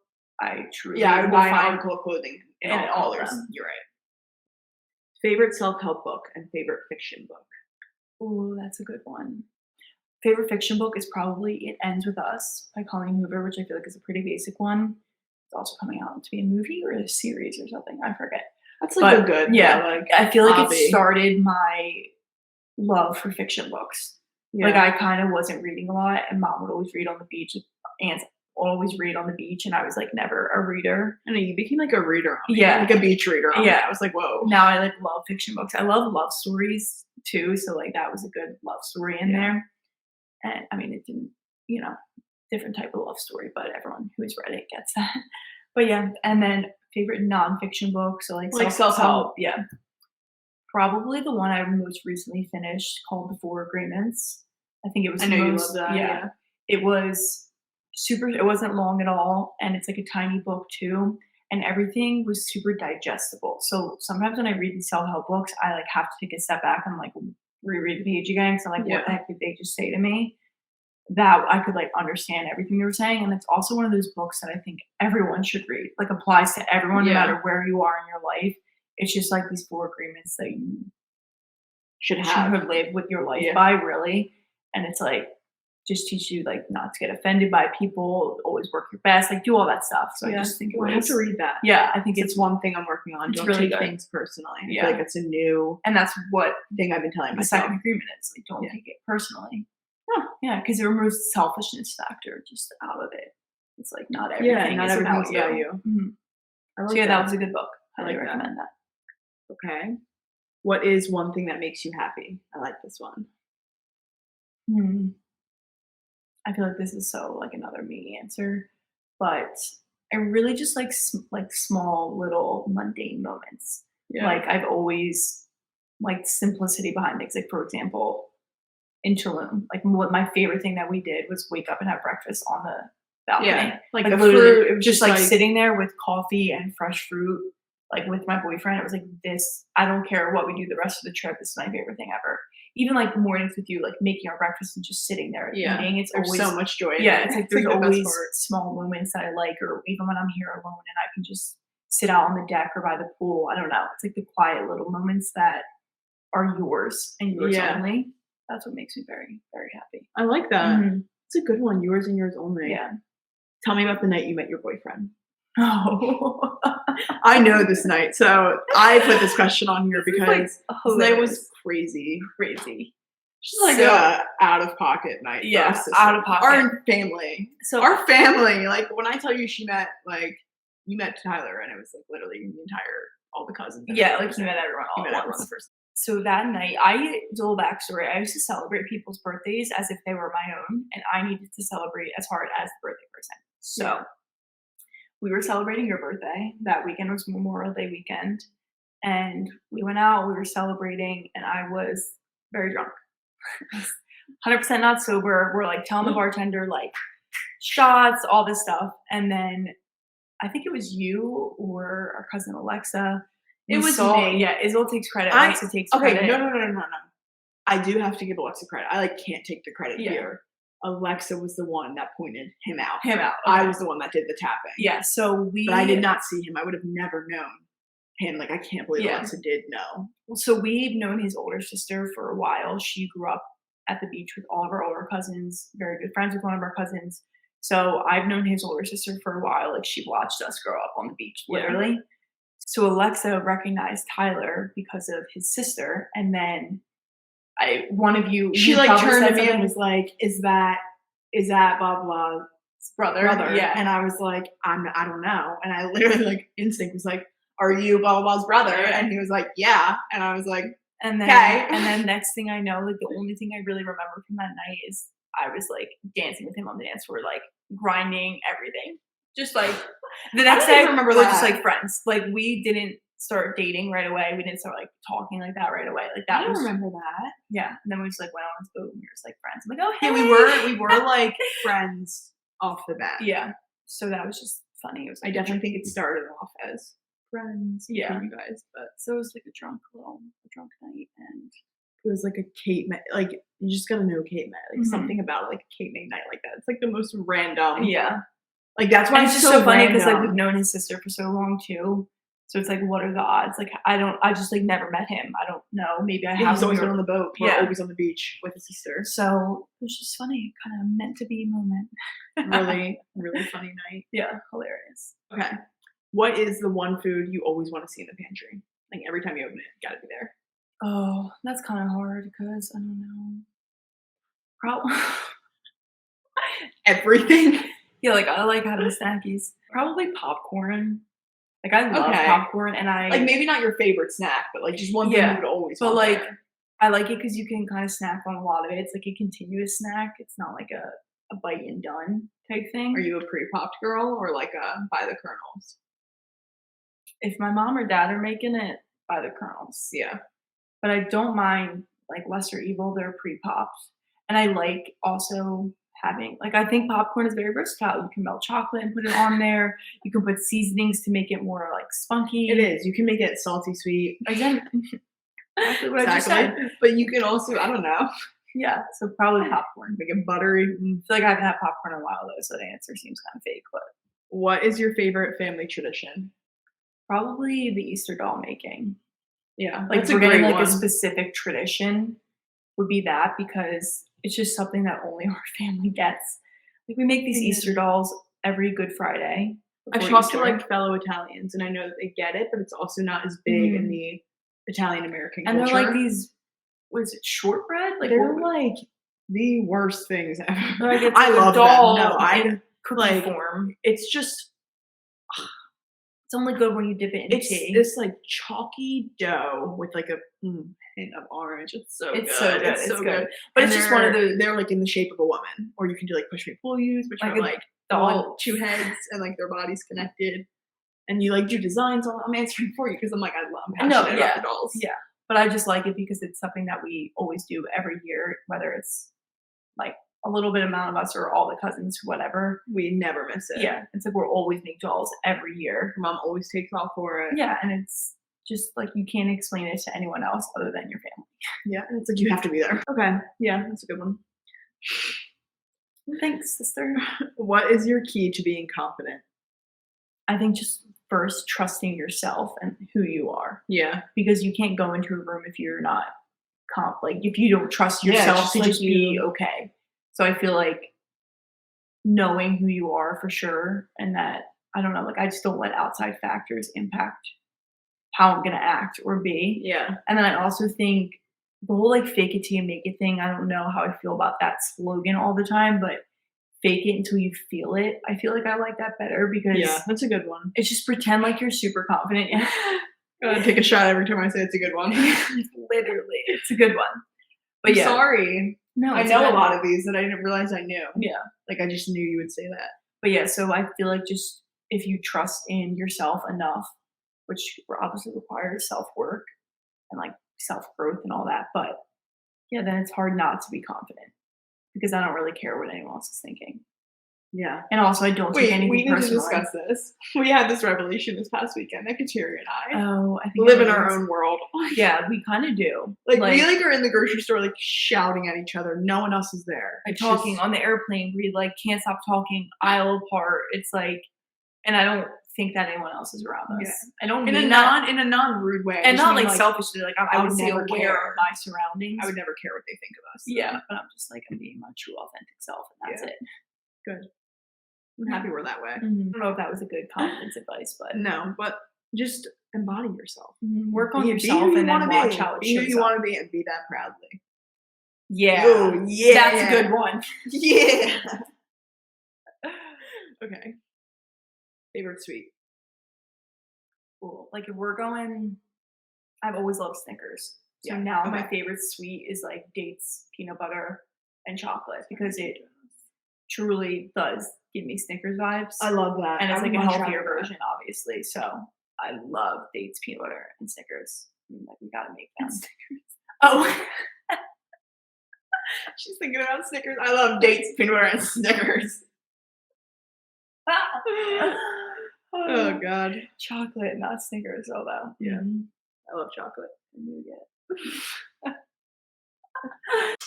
[SPEAKER 2] I truly
[SPEAKER 1] Yeah, I would
[SPEAKER 2] will
[SPEAKER 1] buy an
[SPEAKER 2] find-
[SPEAKER 1] article of clothing in
[SPEAKER 2] in
[SPEAKER 1] all
[SPEAKER 2] all of
[SPEAKER 1] colors.
[SPEAKER 2] them.
[SPEAKER 1] You're right. Favorite self-help book and favorite fiction book.
[SPEAKER 2] Ooh, that's a good one. Favorite fiction book is probably It Ends With Us by Colleen Hoover, which I feel like is a pretty basic one. It's also coming out to be a movie or a series or something. I forget.
[SPEAKER 1] That's like a good,
[SPEAKER 2] yeah.
[SPEAKER 1] like
[SPEAKER 2] I feel like
[SPEAKER 1] hobby.
[SPEAKER 2] it started my love for fiction books.
[SPEAKER 1] Yeah.
[SPEAKER 2] Like I kind of wasn't reading a lot, and mom would always read on the beach. Aunts always read on the beach, and I was like never a reader.
[SPEAKER 1] I know you became like a reader.
[SPEAKER 2] Yeah,
[SPEAKER 1] like a beach reader.
[SPEAKER 2] Yeah,
[SPEAKER 1] I was like, whoa.
[SPEAKER 2] Now I like love fiction books. I love love stories too. So like that was a good love story in there. And I mean, it didn't, different type of love story, but everyone who's read it gets that. But yeah, and then favorite nonfiction book, so like self-help. Yeah, probably the one I most recently finished called The Four Agreements. I think it was.
[SPEAKER 1] I know you love that.
[SPEAKER 2] Yeah, it was super. It wasn't long at all, and it's like a tiny book too. And everything was super digestible. So sometimes when I read these self-help books, I like have to take a step back and like reread the page again because I'm like, what the heck did they just say to me? That I could like understand everything they were saying. And it's also one of those books that I think everyone should read. Like applies to everyone no matter where you are in your life. It's just like these 4 agreements that you should have lived with your life by, really. And it's like just teach you like not to get offended by people, always work your best, like do all that stuff. So I just think
[SPEAKER 1] I have to read that.
[SPEAKER 2] Yeah, I think
[SPEAKER 1] it's one thing I'm working on. Don't
[SPEAKER 2] really
[SPEAKER 1] take things personally.
[SPEAKER 2] Yeah,
[SPEAKER 1] I feel like it's a new,
[SPEAKER 2] and that's what
[SPEAKER 1] thing I've been telling
[SPEAKER 2] the
[SPEAKER 1] myself.
[SPEAKER 2] second agreement is. Like, don't take it personally. Yeah, because it removes the selfishness factor just out of it. It's like not everything is about you. Mm-hmm. So that was a good book. I highly recommend that.
[SPEAKER 1] Okay. What is one thing that makes you happy? I like this one.
[SPEAKER 2] I feel like this is so like another me answer, but I really just like small little mundane moments. Yeah. Like I've always liked simplicity behind things. Like for example, in Tulum, like what my favorite thing that we did was wake up and have breakfast on the balcony. Yeah, like the fruit, it was just like sitting there with coffee and fresh fruit, like with my boyfriend. It was like this. I don't care what we do the rest of the trip. This is my favorite thing ever. Even like mornings with you, like making our breakfast and just sitting there eating. It's always so much joy. Yeah, it's like there's always small moments that I like, or even when I'm here alone and I can just sit out on the deck or by the pool. I don't know. It's like the quiet little moments that are yours and yours only. That's what makes me very, very happy.
[SPEAKER 1] I like that. It's a good one. Yours and yours only.
[SPEAKER 2] Yeah.
[SPEAKER 1] Tell me about the night you met your boyfriend.
[SPEAKER 2] Oh,
[SPEAKER 1] I know this night. So I put this question on here because this night was crazy. Just like a out of pocket night.
[SPEAKER 2] Yeah, out of pocket.
[SPEAKER 1] Our family. So our family, like when I tell you you met Tyler, and it was like literally all the cousins.
[SPEAKER 2] Yeah, like you met everyone all at once. So that night, do a little backstory. I used to celebrate people's birthdays as if they were my own, and I needed to celebrate as hard as the birthday person. So we were celebrating your birthday. That weekend was Memorial Day weekend, and we went out. We were celebrating, and I was very drunk, 100% not sober. We're like telling the bartender like shots, all this stuff, and then I think it was you or our cousin Alexa. It was me. Yeah, Isabelle takes credit. Alexa takes credit.
[SPEAKER 1] No. I do have to give Alexa credit. I can't take the credit here. Alexa was the one that pointed him out. Okay. I was the one that did the tapping. Yeah, but I did not see him. I would have never known him. Like I can't believe Alexa did know.
[SPEAKER 2] So we've known his older sister for a while. She grew up at the beach with all of our older cousins. Very good friends with one of our cousins. So I've known his older sister for a while. Like she watched us grow up on the beach, literally. Yeah. So Alexa recognized Tyler because of his sister, and then one of you.
[SPEAKER 1] She like turned to me and was like, "Is that blah blah's brother?"
[SPEAKER 2] Yeah,
[SPEAKER 1] and I was like, I don't know, and I literally like instinct was like, "Are you blah blah's brother?" And he was like, "Yeah," and I was like,
[SPEAKER 2] and then next thing I know, like the only thing I really remember from that night is I was like dancing with him on the dance floor, like grinding everything. Just like the next day, we're just like friends. Like we didn't start dating right away. We didn't start like talking like that right away. Like that.
[SPEAKER 1] I don't remember that.
[SPEAKER 2] Yeah. And then we just like went on this boat and we were just like friends. I'm like, oh hey.
[SPEAKER 1] Yeah, we were like friends off the bat.
[SPEAKER 2] Yeah. So that was just funny. It was.
[SPEAKER 1] I definitely think it started off as friends.
[SPEAKER 2] Yeah.
[SPEAKER 1] You guys, but
[SPEAKER 2] so it was like a drunk night, and
[SPEAKER 1] it was like a Kate. Like you just gotta know Kate May. Like something about it, like a Kate May night like that. It's like the most random.
[SPEAKER 2] Yeah.
[SPEAKER 1] Like that's why
[SPEAKER 2] it's just so funny because like we've known his sister for so long too. So it's like, what are the odds? Like, I just like never met him. I don't know. Maybe I
[SPEAKER 1] Yeah,
[SPEAKER 2] have.
[SPEAKER 1] he's always been on the boat. We're
[SPEAKER 2] Yeah.
[SPEAKER 1] always on the beach with his sister.
[SPEAKER 2] So it was just funny, kind of meant to be moment.
[SPEAKER 1] Really, really funny night.
[SPEAKER 2] Yeah, hilarious.
[SPEAKER 1] Okay. What is the one food you always want to see in the pantry? Like every time you open it, gotta be there.
[SPEAKER 2] Oh, that's kind of hard because I don't know. Probably.
[SPEAKER 1] Everything.
[SPEAKER 2] Yeah, like I like having snackies. Probably popcorn. Like I love
[SPEAKER 1] Okay.
[SPEAKER 2] popcorn, and
[SPEAKER 1] Like maybe not your favorite snack, but like just one thing
[SPEAKER 2] Yeah,
[SPEAKER 1] you would always
[SPEAKER 2] but
[SPEAKER 1] want
[SPEAKER 2] like
[SPEAKER 1] there.
[SPEAKER 2] I like it because you can kind of snack on a lot of it. It's like a continuous snack. It's not like a bite and done type thing.
[SPEAKER 1] Are you a pre-popped girl or like a by the kernels?
[SPEAKER 2] If my mom or dad are making it, by the kernels.
[SPEAKER 1] Yeah.
[SPEAKER 2] But I don't mind like lesser evil. They're pre-popped, and I like also having like I think popcorn is very versatile. You can melt chocolate and put it on there. You can put seasonings to make it more like spunky.
[SPEAKER 1] It is. You can make it salty sweet.
[SPEAKER 2] Exactly. Exactly what I just said.
[SPEAKER 1] But you can also, I don't know,
[SPEAKER 2] Yeah, so probably popcorn.
[SPEAKER 1] make it buttery.
[SPEAKER 2] I feel like I haven't had popcorn in a while though, so the answer seems kind of fake, but
[SPEAKER 1] What is your favorite family tradition?
[SPEAKER 2] probably the Easter doll making.
[SPEAKER 1] Yeah,
[SPEAKER 2] Like
[SPEAKER 1] that's a
[SPEAKER 2] forgetting
[SPEAKER 1] great
[SPEAKER 2] like
[SPEAKER 1] one.
[SPEAKER 2] a specific tradition would be that because it's just something that only our family gets. Like we make these
[SPEAKER 1] Yeah.
[SPEAKER 2] Easter dolls every Good Friday.
[SPEAKER 1] I
[SPEAKER 2] before
[SPEAKER 1] talked to
[SPEAKER 2] Easter.
[SPEAKER 1] like fellow Italians, and I know that they get it, but it's also not as big in the Italian American
[SPEAKER 2] and
[SPEAKER 1] culture.
[SPEAKER 2] they're like these, what is it, shortbread? Like
[SPEAKER 1] they're like the worst things ever.
[SPEAKER 2] like it's
[SPEAKER 1] I
[SPEAKER 2] like a
[SPEAKER 1] love
[SPEAKER 2] doll
[SPEAKER 1] them. No, I
[SPEAKER 2] in cookie
[SPEAKER 1] like
[SPEAKER 2] form.
[SPEAKER 1] it's just
[SPEAKER 2] It's only good when you dip it in
[SPEAKER 1] it's
[SPEAKER 2] tea.
[SPEAKER 1] this like chalky dough with like a hint of orange. It's so good.
[SPEAKER 2] It's so good.
[SPEAKER 1] It's so good.
[SPEAKER 2] But
[SPEAKER 1] And
[SPEAKER 2] it's just one of those.
[SPEAKER 1] they're like in the shape of a woman, or you can do like push me pull yous, which
[SPEAKER 2] Like
[SPEAKER 1] are
[SPEAKER 2] a
[SPEAKER 1] like
[SPEAKER 2] doll.
[SPEAKER 1] two heads and like their bodies connected, and you like do designs on. I'm answering for you because I'm like I'm passionate about the dolls.
[SPEAKER 2] Yeah. But I just like it because it's something that we always do every year, whether it's like a little bit amount of us or all the cousins, whatever.
[SPEAKER 1] We never miss it.
[SPEAKER 2] Yeah. It's like we're always make dolls every year.
[SPEAKER 1] Mom always takes off for it.
[SPEAKER 2] Yeah. And it's just like you can't explain it to anyone else other than your family.
[SPEAKER 1] Yeah, and it's like you have to be there. Okay, yeah, that's a good one.
[SPEAKER 2] Thanks, sister.
[SPEAKER 1] What is your key to being confident?
[SPEAKER 2] I think just first trusting yourself and who you are.
[SPEAKER 1] Yeah.
[SPEAKER 2] Because you can't go into a room if you're not like if you don't trust
[SPEAKER 1] Yeah,
[SPEAKER 2] yourself
[SPEAKER 1] just
[SPEAKER 2] to
[SPEAKER 1] like
[SPEAKER 2] just be okay. So I feel like knowing who you are for sure, and that I don't know, like I just don't let outside factors impact how I'm gonna act or be.
[SPEAKER 1] Yeah.
[SPEAKER 2] And then I also think the whole like fake it till you make it thing, I don't know how I feel about that slogan all the time, but fake it until you feel it. I feel like I like that better because
[SPEAKER 1] Yeah, that's a good one.
[SPEAKER 2] it's just pretend like you're super confident.
[SPEAKER 1] Gotta take a shot every time I say it's a good one.
[SPEAKER 2] Literally, it's a good one. But
[SPEAKER 1] I'm
[SPEAKER 2] yeah,
[SPEAKER 1] sorry.
[SPEAKER 2] no,
[SPEAKER 1] I
[SPEAKER 2] it's
[SPEAKER 1] know
[SPEAKER 2] good.
[SPEAKER 1] a lot of these that I didn't realize I knew.
[SPEAKER 2] Yeah,
[SPEAKER 1] Like I just knew you would say that.
[SPEAKER 2] but yeah, so I feel like just if you trust in yourself enough, which obviously requires self work and like self growth and all that, but yeah, then it's hard not to be confident because I don't really care what anyone else is thinking.
[SPEAKER 1] Yeah.
[SPEAKER 2] And also, I don't take
[SPEAKER 1] Wait,
[SPEAKER 2] anything
[SPEAKER 1] we need to
[SPEAKER 2] personally.
[SPEAKER 1] discuss this. We had this revelation this past weekend that Kateri and I
[SPEAKER 2] Oh, I think
[SPEAKER 1] live
[SPEAKER 2] it
[SPEAKER 1] in our
[SPEAKER 2] is.
[SPEAKER 1] own world.
[SPEAKER 2] Yeah, we kind of do.
[SPEAKER 1] Like we like are in the grocery store like shouting at each other. No one else is there.
[SPEAKER 2] like
[SPEAKER 1] It's
[SPEAKER 2] talking
[SPEAKER 1] just-
[SPEAKER 2] on the airplane, we like can't stop talking aisle apart. It's like, and I don't think that anyone else is around us.
[SPEAKER 1] Yeah.
[SPEAKER 2] I don't
[SPEAKER 1] in
[SPEAKER 2] mean
[SPEAKER 1] a
[SPEAKER 2] that,
[SPEAKER 1] in a non rude way. I
[SPEAKER 2] and
[SPEAKER 1] just
[SPEAKER 2] not
[SPEAKER 1] mean,
[SPEAKER 2] like selfishly. Like I'm
[SPEAKER 1] I would
[SPEAKER 2] obviously
[SPEAKER 1] never
[SPEAKER 2] aware
[SPEAKER 1] care.
[SPEAKER 2] of my surroundings.
[SPEAKER 1] I would never care what they think of us.
[SPEAKER 2] Yeah, but I'm just like I'm being my true authentic self, and that's
[SPEAKER 1] Yeah.
[SPEAKER 2] it.
[SPEAKER 1] Good. I'm happy we're that way.
[SPEAKER 2] I don't know if that was a good confidence advice, but
[SPEAKER 1] No, but just embody yourself.
[SPEAKER 2] work on
[SPEAKER 1] Be
[SPEAKER 2] yourself
[SPEAKER 1] who you
[SPEAKER 2] and then
[SPEAKER 1] wanna
[SPEAKER 2] watch
[SPEAKER 1] be.
[SPEAKER 2] how it
[SPEAKER 1] Be who
[SPEAKER 2] shows
[SPEAKER 1] you
[SPEAKER 2] up.
[SPEAKER 1] want to be and be that proudly.
[SPEAKER 2] Yeah,
[SPEAKER 1] Oh, yeah.
[SPEAKER 2] that's a good one.
[SPEAKER 1] Yeah. Okay. Favorite sweet.
[SPEAKER 2] Cool. Like if we're going, I've always loved Snickers. So
[SPEAKER 1] Yeah,
[SPEAKER 2] now my
[SPEAKER 1] okay.
[SPEAKER 2] favorite sweet is like dates, peanut butter, and chocolate because it truly does give me Snickers vibes.
[SPEAKER 1] I love that.
[SPEAKER 2] And it's
[SPEAKER 1] I
[SPEAKER 2] like
[SPEAKER 1] would
[SPEAKER 2] a
[SPEAKER 1] much
[SPEAKER 2] healthier
[SPEAKER 1] rather that.
[SPEAKER 2] version, obviously. So I love dates, peanut butter, and Snickers. Like we gotta make them. Oh,
[SPEAKER 1] She's thinking about Snickers. I love dates, peanut butter, and Snickers. Oh God.
[SPEAKER 2] chocolate, not Snickers, although.
[SPEAKER 1] Yeah.
[SPEAKER 2] Mhm.
[SPEAKER 1] I love chocolate.
[SPEAKER 2] Nougat.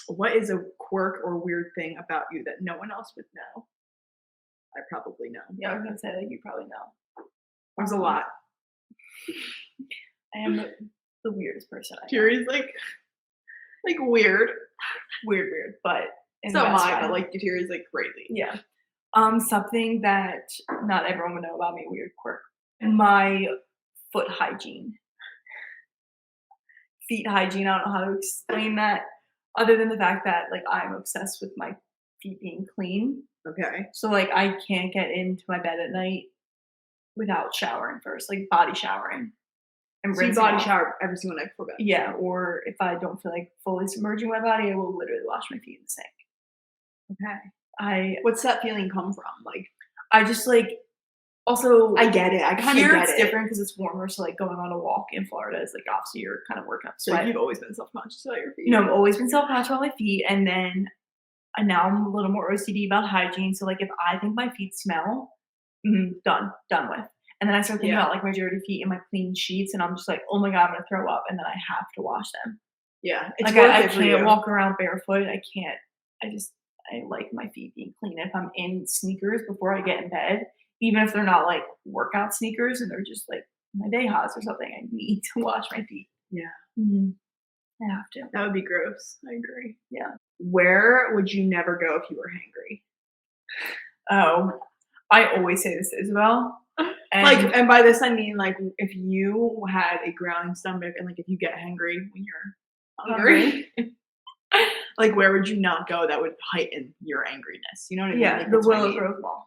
[SPEAKER 1] What is a quirk or weird thing about you that no one else would know? I probably know.
[SPEAKER 2] Yeah, I was gonna say like you probably know.
[SPEAKER 1] There's a lot.
[SPEAKER 2] I am the weirdest person.
[SPEAKER 1] Jerry's like weird.
[SPEAKER 2] Weird, but in
[SPEAKER 1] So
[SPEAKER 2] the
[SPEAKER 1] am
[SPEAKER 2] best
[SPEAKER 1] I,
[SPEAKER 2] way.
[SPEAKER 1] but like Jerry's like crazy.
[SPEAKER 2] Yeah. Something that not everyone would know about me, weird quirk. My foot hygiene. Feet hygiene, I don't know how to explain that other than the fact that like I'm obsessed with my feet being clean.
[SPEAKER 1] Okay.
[SPEAKER 2] So like I can't get into my bed at night without showering first, like body showering. And
[SPEAKER 1] So you
[SPEAKER 2] rinsing
[SPEAKER 1] body
[SPEAKER 2] off.
[SPEAKER 1] shower every single night before bed.
[SPEAKER 2] Yeah, or if I don't feel like fully submerging my body, I will literally wash my feet in the sink.
[SPEAKER 1] Okay. What's that feeling come from? Like,
[SPEAKER 2] I just like also
[SPEAKER 1] I get it. I kind of
[SPEAKER 2] here
[SPEAKER 1] get
[SPEAKER 2] it's
[SPEAKER 1] it.
[SPEAKER 2] different because it's warmer. So like going on a walk in Florida is like obviously you're kind of working up
[SPEAKER 1] So
[SPEAKER 2] sweat.
[SPEAKER 1] you've always been self-conscious about your feet.
[SPEAKER 2] You know, I've always been self-conscious about my feet, and then now I'm a little more OCD about hygiene. So like if I think my feet smell, done with. And then I start thinking about like my dirty feet and my clean sheets, and I'm just like, oh my god, I'm gonna throw up, and then I have to wash them.
[SPEAKER 1] Yeah, it's
[SPEAKER 2] Like
[SPEAKER 1] worth
[SPEAKER 2] I
[SPEAKER 1] it for
[SPEAKER 2] can't
[SPEAKER 1] you.
[SPEAKER 2] walk around barefoot. I can't. I like my feet being clean. If I'm in sneakers before I get in bed, even if they're not like workout sneakers and they're just like my day hats or something, I need to wash my feet.
[SPEAKER 1] Yeah.
[SPEAKER 2] I have to.
[SPEAKER 1] That would be gross. I agree.
[SPEAKER 2] Yeah.
[SPEAKER 1] Where would you never go if you were hangry?
[SPEAKER 2] Oh, I always say this to Isabelle.
[SPEAKER 1] And by this I mean like if you had a growling stomach and like if you get hangry when you're hungry, like where would you not go that would heighten your angriness? You know what I mean?
[SPEAKER 2] Yeah,
[SPEAKER 1] like,
[SPEAKER 2] the
[SPEAKER 1] that's what I
[SPEAKER 2] Willow
[SPEAKER 1] mean.
[SPEAKER 2] Grove Mall.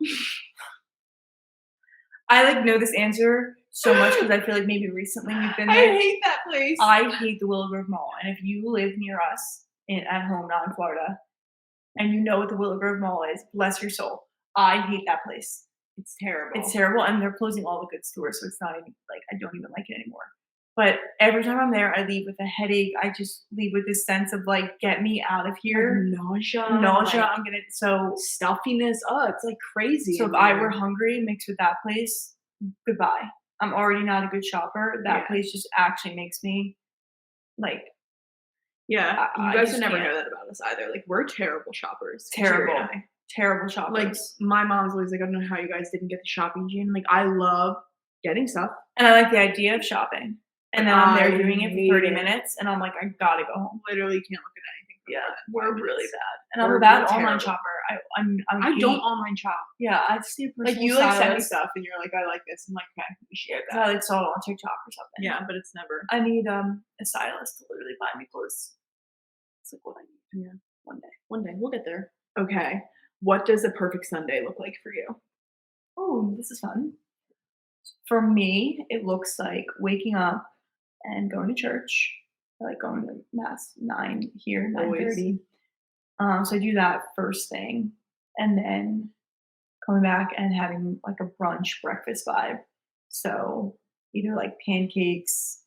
[SPEAKER 2] I like know this answer so much because I feel like maybe recently we've been there.
[SPEAKER 1] I hate that place.
[SPEAKER 2] I hate the Willow Grove Mall, and if you live near us at home, not in Florida, and you know what the Willow Grove Mall is, bless your soul. I hate that place.
[SPEAKER 1] It's terrible.
[SPEAKER 2] It's terrible, and they're closing all the good stores, so it's not even like I don't even like it anymore. But every time I'm there, I leave with a headache. I just leave with this sense of like, get me out of here.
[SPEAKER 1] Like nausea.
[SPEAKER 2] Like,
[SPEAKER 1] I'm gonna stuffiness. Oh, it's like crazy.
[SPEAKER 2] So if I were hungry mixed with that place, goodbye. I'm already not a good shopper. That place just actually makes me like.
[SPEAKER 1] Yeah, you
[SPEAKER 2] I
[SPEAKER 1] guys
[SPEAKER 2] just
[SPEAKER 1] would never
[SPEAKER 2] can't.
[SPEAKER 1] know that about us either. Like we're terrible shoppers.
[SPEAKER 2] Terrible.
[SPEAKER 1] Jerry and I.
[SPEAKER 2] Terrible shoppers.
[SPEAKER 1] Like my mom's always like, I don't know how you guys didn't get the shopping gene. Like I love getting stuff.
[SPEAKER 2] And I like the idea of shopping. And then I'm there doing it for 30 minutes and I'm like, I gotta go home.
[SPEAKER 1] Literally can't look at anything.
[SPEAKER 2] We're really bad. And I'm a bad online shopper.
[SPEAKER 1] I don't online shop.
[SPEAKER 2] Yeah, I just need a personal
[SPEAKER 1] like you like send me
[SPEAKER 2] stylist.
[SPEAKER 1] stuff and you're like, I like this. I'm like, okay, we should get
[SPEAKER 2] I
[SPEAKER 1] that.
[SPEAKER 2] like saw it on TikTok or something.
[SPEAKER 1] Yeah, but it's never.
[SPEAKER 2] I need a stylist to literally buy me clothes. It's like what I need.
[SPEAKER 1] Yeah. One day we'll get there. Okay. What does a perfect Sunday look like for you?
[SPEAKER 2] Oh, this is fun. For me, it looks like waking up and going to church. I like going to mass 9 here, 9:30. So I do that first thing, and then coming back and having like a brunch breakfast vibe. So either like pancakes,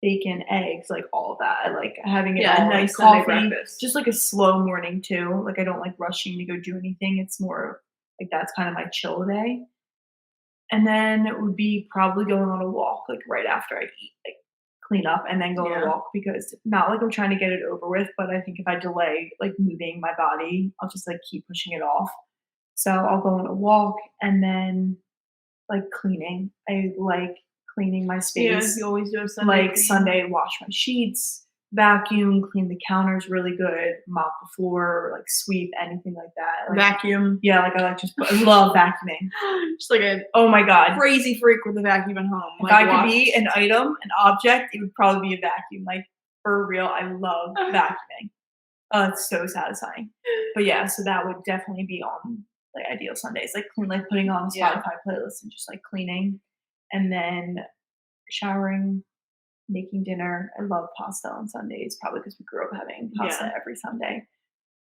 [SPEAKER 2] bacon, eggs, like all of that. I like having it all,
[SPEAKER 1] a nice
[SPEAKER 2] like
[SPEAKER 1] Sunday
[SPEAKER 2] coffee,
[SPEAKER 1] breakfast.
[SPEAKER 2] just like a slow morning too. Like I don't like rushing to go do anything. It's more like that's kind of my chill day. And then it would be probably going on a walk like right after I eat, like clean up and then go on a walk because not like I'm trying to get it over with, but I think if I delay like moving my body, I'll just like keep pushing it off. So I'll go on a walk and then like cleaning. I like cleaning my space.
[SPEAKER 1] Yeah, you always do a Sunday.
[SPEAKER 2] Like Sunday, wash my sheets, vacuum, clean the counters really good, mop the floor, like sweep, anything like that. Like,
[SPEAKER 1] vacuum.
[SPEAKER 2] Yeah, like I love vacuuming.
[SPEAKER 1] Just like a
[SPEAKER 2] oh my god,
[SPEAKER 1] crazy freak with a vacuum at home.
[SPEAKER 2] If I could be an item, an object, it would probably be a vacuum. Like for real, I love vacuuming. Oh, it's so satisfying. But yeah, so that would definitely be on like ideal Sundays, like clean, like putting on a Spotify playlist and just like cleaning, and then showering, making dinner. I love pasta on Sundays, probably because we grew up having pasta every Sunday.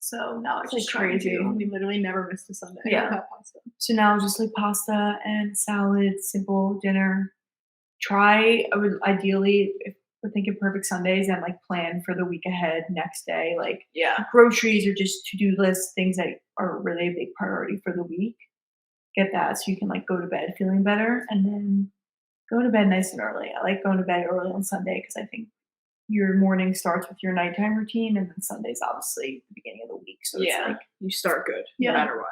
[SPEAKER 2] So now it's
[SPEAKER 1] like
[SPEAKER 2] just
[SPEAKER 1] crazy. We literally never missed a Sunday.
[SPEAKER 2] Yeah. Pasta. So now just like pasta and salad, simple dinner. I would ideally, if we're thinking perfect Sundays, and like plan for the week ahead, next day, like groceries or just to-do lists, things that are really a big priority for the week. Get that so you can like go to bed feeling better, and then go to bed nice and early. I like going to bed early on Sunday because I think your morning starts with your nighttime routine, and then Sunday's obviously the beginning of the week. So it's like
[SPEAKER 1] you start good no matter what.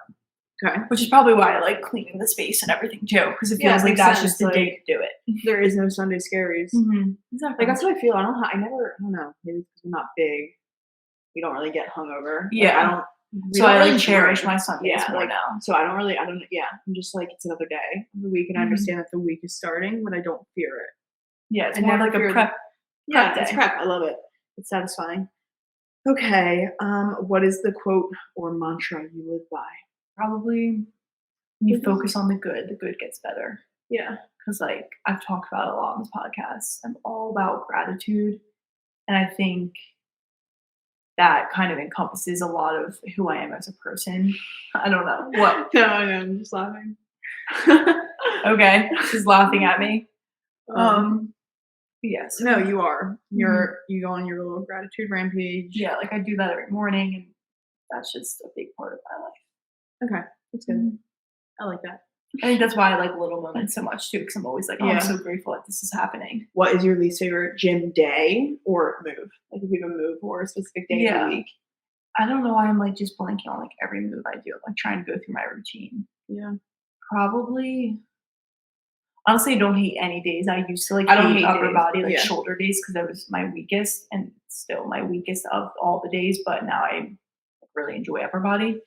[SPEAKER 1] Okay.
[SPEAKER 2] Which is probably why I like cleaning the space and everything too, because it feels like
[SPEAKER 1] makes
[SPEAKER 2] that's
[SPEAKER 1] sense,
[SPEAKER 2] just the day to do it.
[SPEAKER 1] There is no Sunday scaries.
[SPEAKER 2] Exactly.
[SPEAKER 1] Like, that's how I feel. I don't know. Maybe because we're not big. We don't really get hungover.
[SPEAKER 2] Yeah. So I like cherish my Sundays more now.
[SPEAKER 1] So I don't, I'm just like, it's another day of the week, and I understand that the week is starting, but I don't fear it.
[SPEAKER 2] Yeah, it's
[SPEAKER 1] I
[SPEAKER 2] more
[SPEAKER 1] never
[SPEAKER 2] like a
[SPEAKER 1] feared-
[SPEAKER 2] prep.
[SPEAKER 1] Yeah,
[SPEAKER 2] day.
[SPEAKER 1] it's prep. I love it. It's satisfying. Okay. What is the quote or mantra you live by?
[SPEAKER 2] Probably you focus on the good gets better.
[SPEAKER 1] Yeah.
[SPEAKER 2] Because like I've talked about it a lot on this podcast. I'm all about gratitude. And I think that kind of encompasses a lot of who I am as a person. I don't know. What?
[SPEAKER 1] No, I'm just laughing.
[SPEAKER 2] Okay. She's laughing at me. Yes.
[SPEAKER 1] No, you are. You go on your little gratitude rampage.
[SPEAKER 2] Yeah, like I do that every morning, and that's just a big part of my life.
[SPEAKER 1] Okay, that's good. I like that.
[SPEAKER 2] I think that's why I like little moments so much too, because I'm always like, oh, I'm so grateful that this is happening.
[SPEAKER 1] What is your least favorite gym day or move? Like, if you have a move or a specific day of the week.
[SPEAKER 2] I don't know why I'm like just blanking on like every move I do. I'm like trying to go through my routine.
[SPEAKER 1] Yeah.
[SPEAKER 2] Probably. Honestly, I don't hate any days. I used to like
[SPEAKER 1] I don't hate
[SPEAKER 2] upper
[SPEAKER 1] days.
[SPEAKER 2] body, like shoulder days, because that was my weakest and still my weakest of all the days. But now I really enjoy upper body.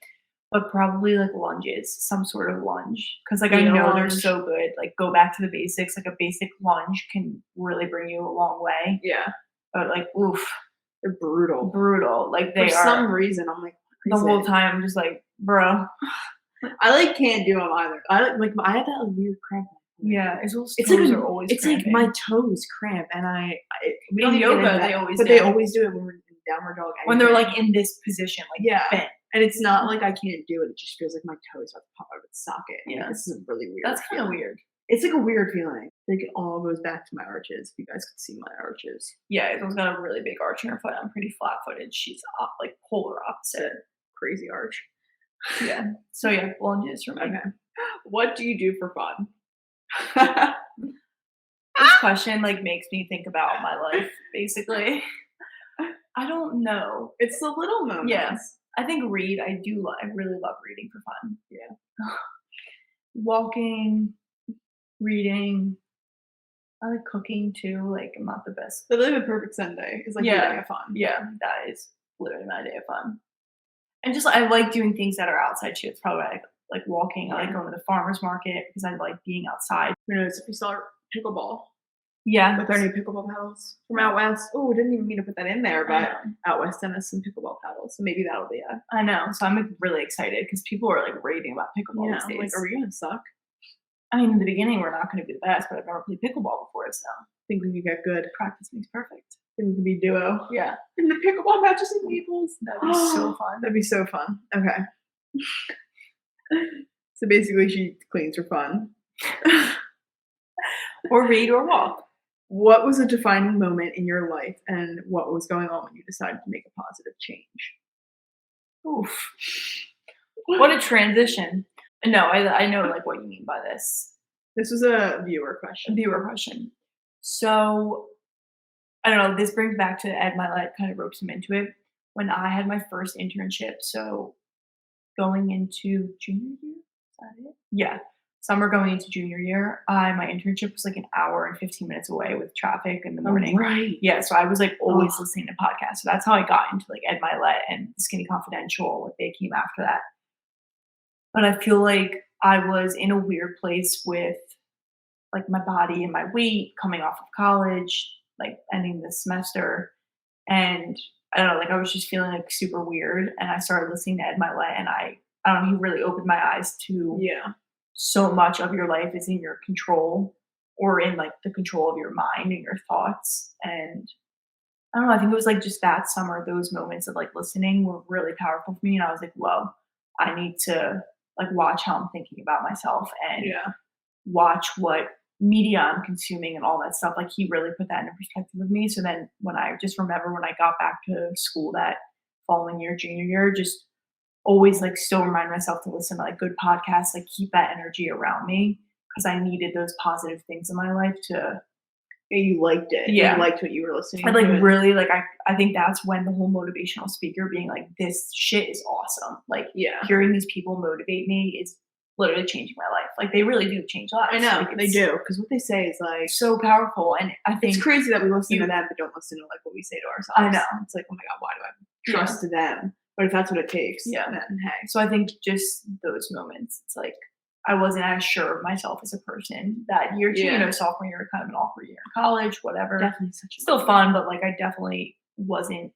[SPEAKER 2] But probably like lunges, some sort of lunge, because like I know they're so good. Like go back to the basics. Like a basic lunge can really bring you a long way.
[SPEAKER 1] Yeah.
[SPEAKER 2] But like, oof,
[SPEAKER 1] they're brutal.
[SPEAKER 2] Like they
[SPEAKER 1] for
[SPEAKER 2] are.
[SPEAKER 1] some reason, I'm like
[SPEAKER 2] the whole time, I'm just like, bro.
[SPEAKER 1] I like can't do them either. I have that weird cramp.
[SPEAKER 2] Yeah, it's like always.
[SPEAKER 1] It's
[SPEAKER 2] cramping.
[SPEAKER 1] like my toes cramp, and we
[SPEAKER 2] in
[SPEAKER 1] don't
[SPEAKER 2] yoga they always,
[SPEAKER 1] but they always do it when we're in downward dog.
[SPEAKER 2] When they're like in this position, like bent.
[SPEAKER 1] And it's not like I can't do it. It just feels like my toes are pop out of the socket.
[SPEAKER 2] Yeah,
[SPEAKER 1] this is really weird.
[SPEAKER 2] That's kind of weird.
[SPEAKER 1] It's like a weird feeling. Like it all goes back to my arches. If you guys could see my arches.
[SPEAKER 2] Yeah, Isobel's got a really big arch in her foot. I'm pretty flat-footed. She's like polar opposite.
[SPEAKER 1] Crazy arch.
[SPEAKER 2] Yeah. So yeah, lunges for me.
[SPEAKER 1] Okay. What do you do for fun?
[SPEAKER 2] This question like makes me think about my life, basically. I don't know.
[SPEAKER 1] It's the little moments.
[SPEAKER 2] Yeah. I think read. I really love reading for fun.
[SPEAKER 1] Yeah.
[SPEAKER 2] Walking, reading. I like cooking too. Like I'm not the best.
[SPEAKER 1] The Live a Perfect Sunday is like your day of fun.
[SPEAKER 2] Yeah, that is literally my day of fun. And just I like doing things that are outside too. It's probably like walking. I like going to the farmer's market because I like being outside.
[SPEAKER 1] Who knows if we saw pickleball?
[SPEAKER 2] Yeah.
[SPEAKER 1] With our new pickleball paddles from out west. Oh, we didn't even mean to put that in there, but out west sent us some pickleball paddles. So maybe that'll be
[SPEAKER 2] I know. So I'm like, really excited because people are like raving about pickleball these days.
[SPEAKER 1] Like, are we gonna suck?
[SPEAKER 2] I mean, in the beginning, we're not going to be the best, but I've never played pickleball before, so
[SPEAKER 1] I think we can get good.
[SPEAKER 2] Practice makes perfect.
[SPEAKER 1] I think we can be duo.
[SPEAKER 2] Yeah.
[SPEAKER 1] And the pickleball matches and Naples.
[SPEAKER 2] That'd be so fun.
[SPEAKER 1] That'd be so fun. Okay. So basically, she cleans for fun.
[SPEAKER 2] Or read or walk.
[SPEAKER 1] What was a defining moment in your life, and what was going on when you decided to make a positive change?
[SPEAKER 2] Oof. What a transition. No, I know like what you mean by this.
[SPEAKER 1] This was a viewer question.
[SPEAKER 2] So, I don't know, this brings back to Ed Milet, kind of ropes him into it. When I had my first internship, so going into junior year, is that it? Yeah. Summer going into junior year, my internship was like an hour and 15 minutes away with traffic in the morning.
[SPEAKER 1] Right.
[SPEAKER 2] Yeah, so I was like always listening to podcasts. So that's how I got into like Ed Milet and Skinny Confidential. Like they came after that. But I feel like I was in a weird place with like my body and my weight coming off of college, like ending this semester. And I don't know, like I was just feeling like super weird. And I started listening to Ed Milet, and I don't know, he really opened my eyes to so much of your life is in your control, or in like the control of your mind and your thoughts. And I don't know, I think it was like just that summer, those moments of like listening were really powerful for me. And I was like, whoa, I need to like watch how I'm thinking about myself and watch what media I'm consuming and all that stuff. Like he really put that into perspective with me. So then when I got back to school that following year, junior year, just always like still remind myself to listen to like good podcasts, like keep that energy around me, because I needed those positive things in my life to
[SPEAKER 1] you liked it.
[SPEAKER 2] Yeah.
[SPEAKER 1] You liked what you were listening
[SPEAKER 2] And
[SPEAKER 1] to.
[SPEAKER 2] like really, like I think that's when the whole motivational speaker being like, this shit is awesome. Like hearing these people motivate me is literally changing my life. Like they really do change lives.
[SPEAKER 1] I know
[SPEAKER 2] like,
[SPEAKER 1] they do, because what they say is like
[SPEAKER 2] so powerful. And I think
[SPEAKER 1] it's crazy that we listen to them but don't listen to like what we say to ourselves.
[SPEAKER 2] I know.
[SPEAKER 1] It's like, oh my god, why do I trust them? But if that's what it takes, then hey.
[SPEAKER 2] So I think just those moments, it's like I wasn't as sure of myself as a person that year two, sophomore year, kind of an awkward year in college, whatever.
[SPEAKER 1] Definitely
[SPEAKER 2] still fun, but like I definitely wasn't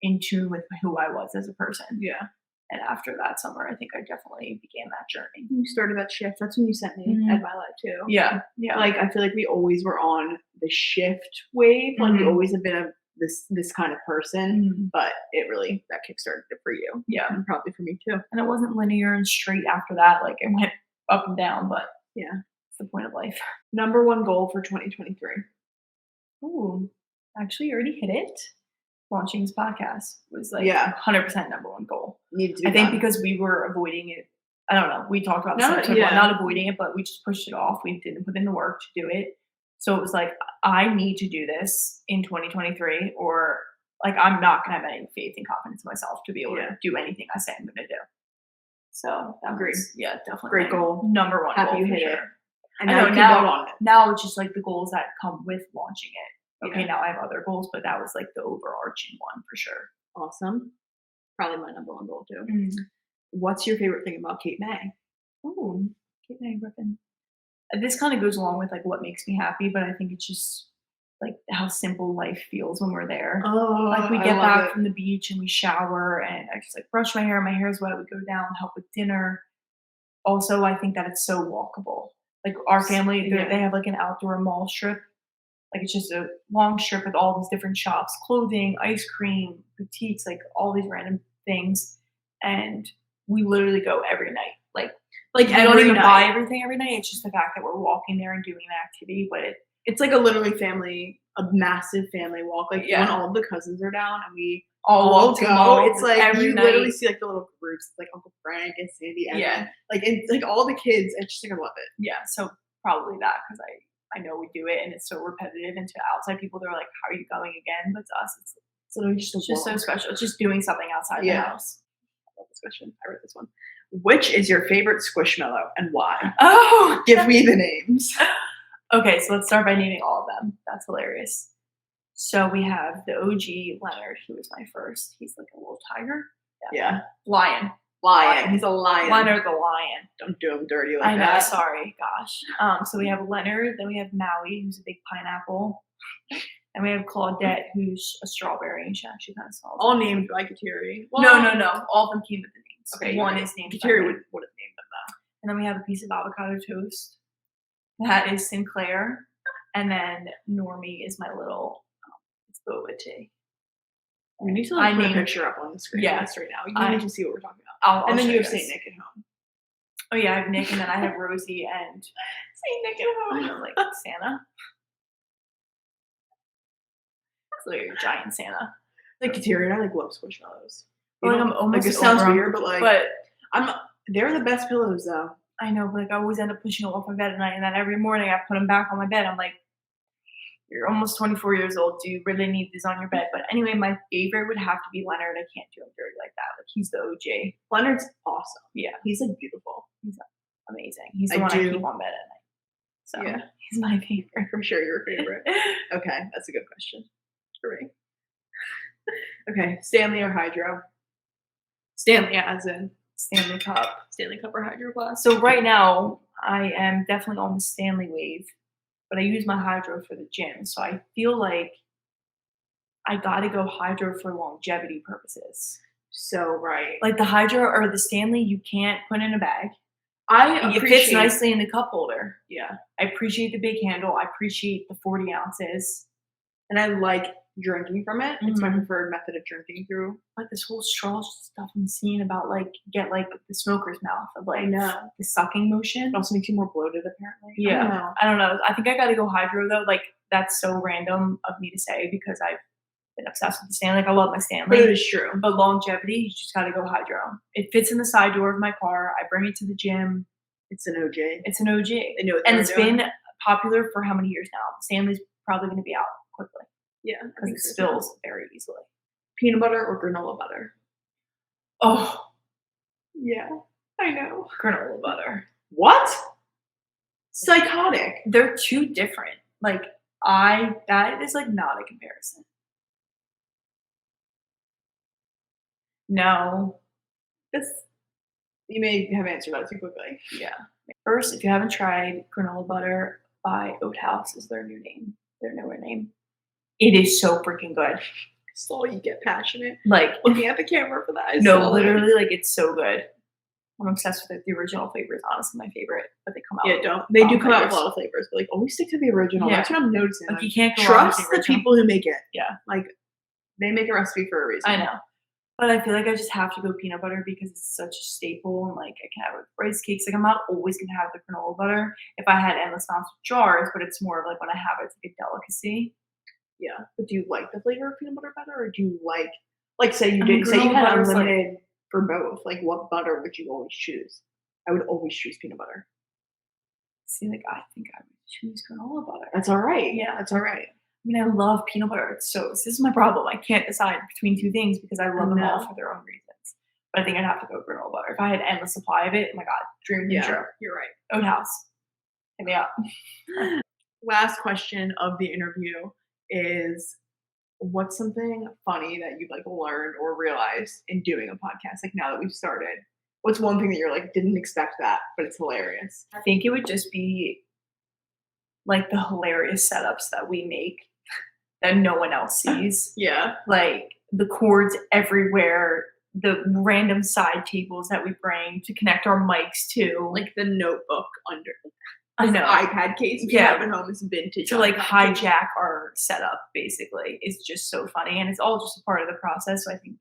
[SPEAKER 2] in tune with who I was as a person.
[SPEAKER 1] Yeah.
[SPEAKER 2] And after that summer, I think I definitely began that journey.
[SPEAKER 1] You started that shift. That's when you sent me Ed My Life too.
[SPEAKER 2] Yeah.
[SPEAKER 1] Like I feel like we always were on the shift wave. Like you always have been this kind of person, but it really that kickstarted it for you.
[SPEAKER 2] Yeah,
[SPEAKER 1] and probably for me too.
[SPEAKER 2] And it wasn't linear and straight after that. Like it went up and down, but it's the point of life.
[SPEAKER 1] Number one goal for 2023.
[SPEAKER 2] Ooh, actually, you already hit it. Launching this podcast was like 100% number one goal. I think because we were avoiding it. I don't know. We talked about this, not avoiding it, but we just pushed it off. We didn't put in the work to do it. So it was like, I need to do this in 2023, or like I'm not going to have any faith and confidence in myself to be able to do anything I say I'm going to do. So that was, definitely
[SPEAKER 1] great goal.
[SPEAKER 2] Number one.
[SPEAKER 1] Happy you hit it.
[SPEAKER 2] And I know now it's just like the goals that come with launching it. Okay, now I have other goals, but that was like the overarching one for sure.
[SPEAKER 1] Awesome. Probably my number one goal too. What's your favorite thing about Cape May?
[SPEAKER 2] Ooh, Cape May Griffin. This kind of goes along with like what makes me happy, but I think it's just like how simple life feels when we're there.
[SPEAKER 1] Oh,
[SPEAKER 2] like we get back from the beach and we shower and I just like brush my hair. My hair is wet. We go down, help with dinner. Also, I think that it's so walkable. Like our family, they have like an outdoor mall strip. Like it's just a long strip with all these different shops, clothing, ice cream, boutiques, like all these random things. And we literally go every night. Like I don't even buy everything every night. It's just the fact that we're walking there and doing an activity, but
[SPEAKER 1] it's like a massive family walk. Like when all of the cousins are down and we all go, it's like you literally see like the little groups, like Uncle Frank and Sandy, and like all the kids. It's just like I love it.
[SPEAKER 2] Yeah, so probably that because I know we do it and it's so repetitive. And to outside people, they're like, "How are you going again?" But to us, it's just so special. It's just doing something outside the house.
[SPEAKER 1] I love this question. I wrote this one. Which is your favorite Squishmallow and why?
[SPEAKER 2] Oh,
[SPEAKER 1] give me the names.
[SPEAKER 2] Okay, so let's start by naming all of them. That's hilarious. So we have the OG Leonard, who was my first. He's like a little tiger.
[SPEAKER 1] Yeah.
[SPEAKER 2] Lion.
[SPEAKER 1] He's a lion.
[SPEAKER 2] Leonard the lion.
[SPEAKER 1] Don't do him dirty like
[SPEAKER 2] that.
[SPEAKER 1] I know.
[SPEAKER 2] Sorry. Gosh. So we have Leonard. Then we have Maui, who's a big pineapple. And we have Claudette, who's a strawberry, and she actually kind of smells.
[SPEAKER 1] All named by Kateri.
[SPEAKER 2] Well, no. All of them came with the names.
[SPEAKER 1] Okay.
[SPEAKER 2] One is named
[SPEAKER 1] Kateri would have named them though.
[SPEAKER 2] And then we have a piece of avocado toast. That is Sinclair. And then Normie is my little, it's boba tea.
[SPEAKER 1] We need to put a picture up on the screen right now. You need to see what we're talking about.
[SPEAKER 2] And
[SPEAKER 1] then you have St. Nick at home.
[SPEAKER 2] Oh yeah, I have Nick, and then I have Rosie and
[SPEAKER 1] St. Nick at home.
[SPEAKER 2] And then, like Santa. It's like a giant Santa.
[SPEAKER 1] Like Kateri and I love Squishmallows.
[SPEAKER 2] Like I'm almost
[SPEAKER 1] it sounds weird, but they're the best pillows though.
[SPEAKER 2] I know, but like I always end up pushing them off my bed at night, and then every morning I put them back on my bed. I'm like, you're almost 24 years old. Do you really need these on your bed? But anyway, my favorite would have to be Leonard. I can't do him dirty like that. Like he's the OG.
[SPEAKER 1] Leonard's awesome.
[SPEAKER 2] Yeah,
[SPEAKER 1] he's like beautiful.
[SPEAKER 2] He's amazing. He's the one I keep on bed at night. So he's my favorite.
[SPEAKER 1] For sure, your favorite. Okay, that's a good question. Great. Okay, Stanley or Hydro? Stanley, as in
[SPEAKER 2] Stanley Cup.
[SPEAKER 1] Stanley Cup or Hydro Blast?
[SPEAKER 2] So right now, I am definitely on the Stanley wave, but I use my Hydro for the gym. So I feel like I got to go Hydro for longevity purposes.
[SPEAKER 1] So right.
[SPEAKER 2] Like the Hydro or the Stanley, you can't put in a bag. It fits nicely in the cup holder.
[SPEAKER 1] Yeah.
[SPEAKER 2] I appreciate the big handle. I appreciate the 40 ounces.
[SPEAKER 1] And I like drinking from it. It's my preferred method of drinking through.
[SPEAKER 2] Like this whole straw stuff I'm seeing about get the smoker's mouth of like the sucking motion.
[SPEAKER 1] It also makes you more bloated apparently.
[SPEAKER 2] Yeah. I don't know. I think I gotta go Hydro though. Like that's so random of me to say because I've been obsessed with the Stanley. Like I love my Stanley.
[SPEAKER 1] But it is true.
[SPEAKER 2] But longevity, you just gotta go Hydro. It fits in the side door of my car. I bring it to the gym.
[SPEAKER 1] It's an OG.
[SPEAKER 2] It's an OG.
[SPEAKER 1] They know what
[SPEAKER 2] and it's been popular for how many years now? Stanley's probably going to be out quickly
[SPEAKER 1] Yeah, I
[SPEAKER 2] because
[SPEAKER 1] think
[SPEAKER 2] it
[SPEAKER 1] so, too.
[SPEAKER 2] spills very easily.
[SPEAKER 1] Peanut butter or granola butter?
[SPEAKER 2] Oh,
[SPEAKER 1] Yeah, I know.
[SPEAKER 2] granola butter.
[SPEAKER 1] What? Psychotic.
[SPEAKER 2] They're too different. Like, that is like not a comparison. No.
[SPEAKER 1] You may have answered that too quickly.
[SPEAKER 2] Yeah. First, if you haven't tried granola butter by Oat House, is their new name. Their newer name. It is so freaking good.
[SPEAKER 1] I saw you get passionate.
[SPEAKER 2] Like,
[SPEAKER 1] Looking at the camera for that. I
[SPEAKER 2] no,
[SPEAKER 1] saw it.
[SPEAKER 2] literally, like, it's so good. I'm obsessed with it. The original flavor is honestly my favorite, but they come out.
[SPEAKER 1] Yeah, they do come out with
[SPEAKER 2] flavors.
[SPEAKER 1] a lot of flavors, but like always stick to the original.
[SPEAKER 2] Yeah.
[SPEAKER 1] That's what I'm noticing.
[SPEAKER 2] Like, you can't go wrong with
[SPEAKER 1] trust
[SPEAKER 2] the
[SPEAKER 1] the
[SPEAKER 2] original.
[SPEAKER 1] people who make it.
[SPEAKER 2] Yeah.
[SPEAKER 1] Like they make a recipe for a reason.
[SPEAKER 2] I know. But I feel like I just have to go peanut butter because it's such a staple, and like I can have it with rice cakes. Like I'm not always gonna have the granola butter if I had endless amounts of jars, but it's more of like when I have it, it's like a delicacy.
[SPEAKER 1] Yeah. But do you like the flavor of peanut butter better, or do you like say you
[SPEAKER 2] I mean,
[SPEAKER 1] did say you
[SPEAKER 2] granola
[SPEAKER 1] had
[SPEAKER 2] butter's, like-
[SPEAKER 1] unlimited for both? Like what butter would you always choose? I would always choose peanut butter.
[SPEAKER 2] See, like I think I would choose granola butter.
[SPEAKER 1] That's all right.
[SPEAKER 2] Yeah.
[SPEAKER 1] That's all right.
[SPEAKER 2] I mean, I love peanut butter. This is my problem. I can't decide between two things because I love them all
[SPEAKER 1] No.
[SPEAKER 2] for their own reasons. But I think I'd have to go granola butter. If I had endless supply of it, oh my god, dream come true.
[SPEAKER 1] You're right.
[SPEAKER 2] Oat House, hit me up.
[SPEAKER 1] Last question of the interview is what's something funny that you've like learned or realized in doing a podcast? Like now that we've started, what's one thing that you're like didn't expect that, but it's hilarious?
[SPEAKER 2] I think it would just be like the hilarious setups that we make that no one else sees.
[SPEAKER 1] Yeah.
[SPEAKER 2] Like the cords everywhere, the random side tables that we bring to connect our mics to.
[SPEAKER 1] Like the notebook under
[SPEAKER 2] I
[SPEAKER 1] this
[SPEAKER 2] know.
[SPEAKER 1] iPad case we
[SPEAKER 2] Yeah.
[SPEAKER 1] have at home is vintage.
[SPEAKER 2] To like
[SPEAKER 1] iPad case.
[SPEAKER 2] hijack our setup basically is just so funny, and it's all just a part of the process. So I think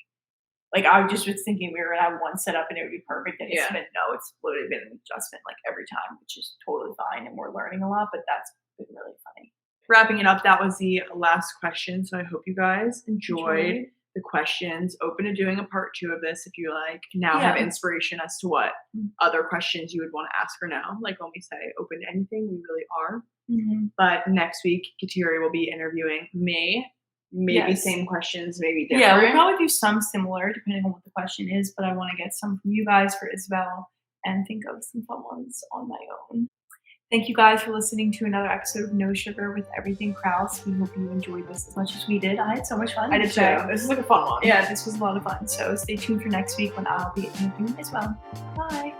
[SPEAKER 2] like I just was thinking we were gonna have one setup and it would be perfect, and it's been it's literally been an adjustment like every time, which is totally fine, and we're learning a lot, but that's been really funny.
[SPEAKER 1] Wrapping it up, that was the last question. So I hope you guys enjoyed the questions. Open to doing a part 2 of this if you like now have inspiration as to what other questions you would want to ask her now. Like when we say open to anything, we really are.
[SPEAKER 2] Mm-hmm.
[SPEAKER 1] But next week, Kateri will be interviewing me. Maybe same questions, maybe different.
[SPEAKER 2] Yeah, we'll probably do some similar depending on what the question is, but I want to get some from you guys for Isabelle and think of some fun ones on my own. Thank you guys for listening to another episode of No Sugar with Everything Krause. We hope you enjoyed this as much as we did. I had so much fun.
[SPEAKER 1] I did too. This is like a fun one.
[SPEAKER 2] Yeah, this was a lot of fun. So stay tuned for next week when I'll be interviewing as well. Bye.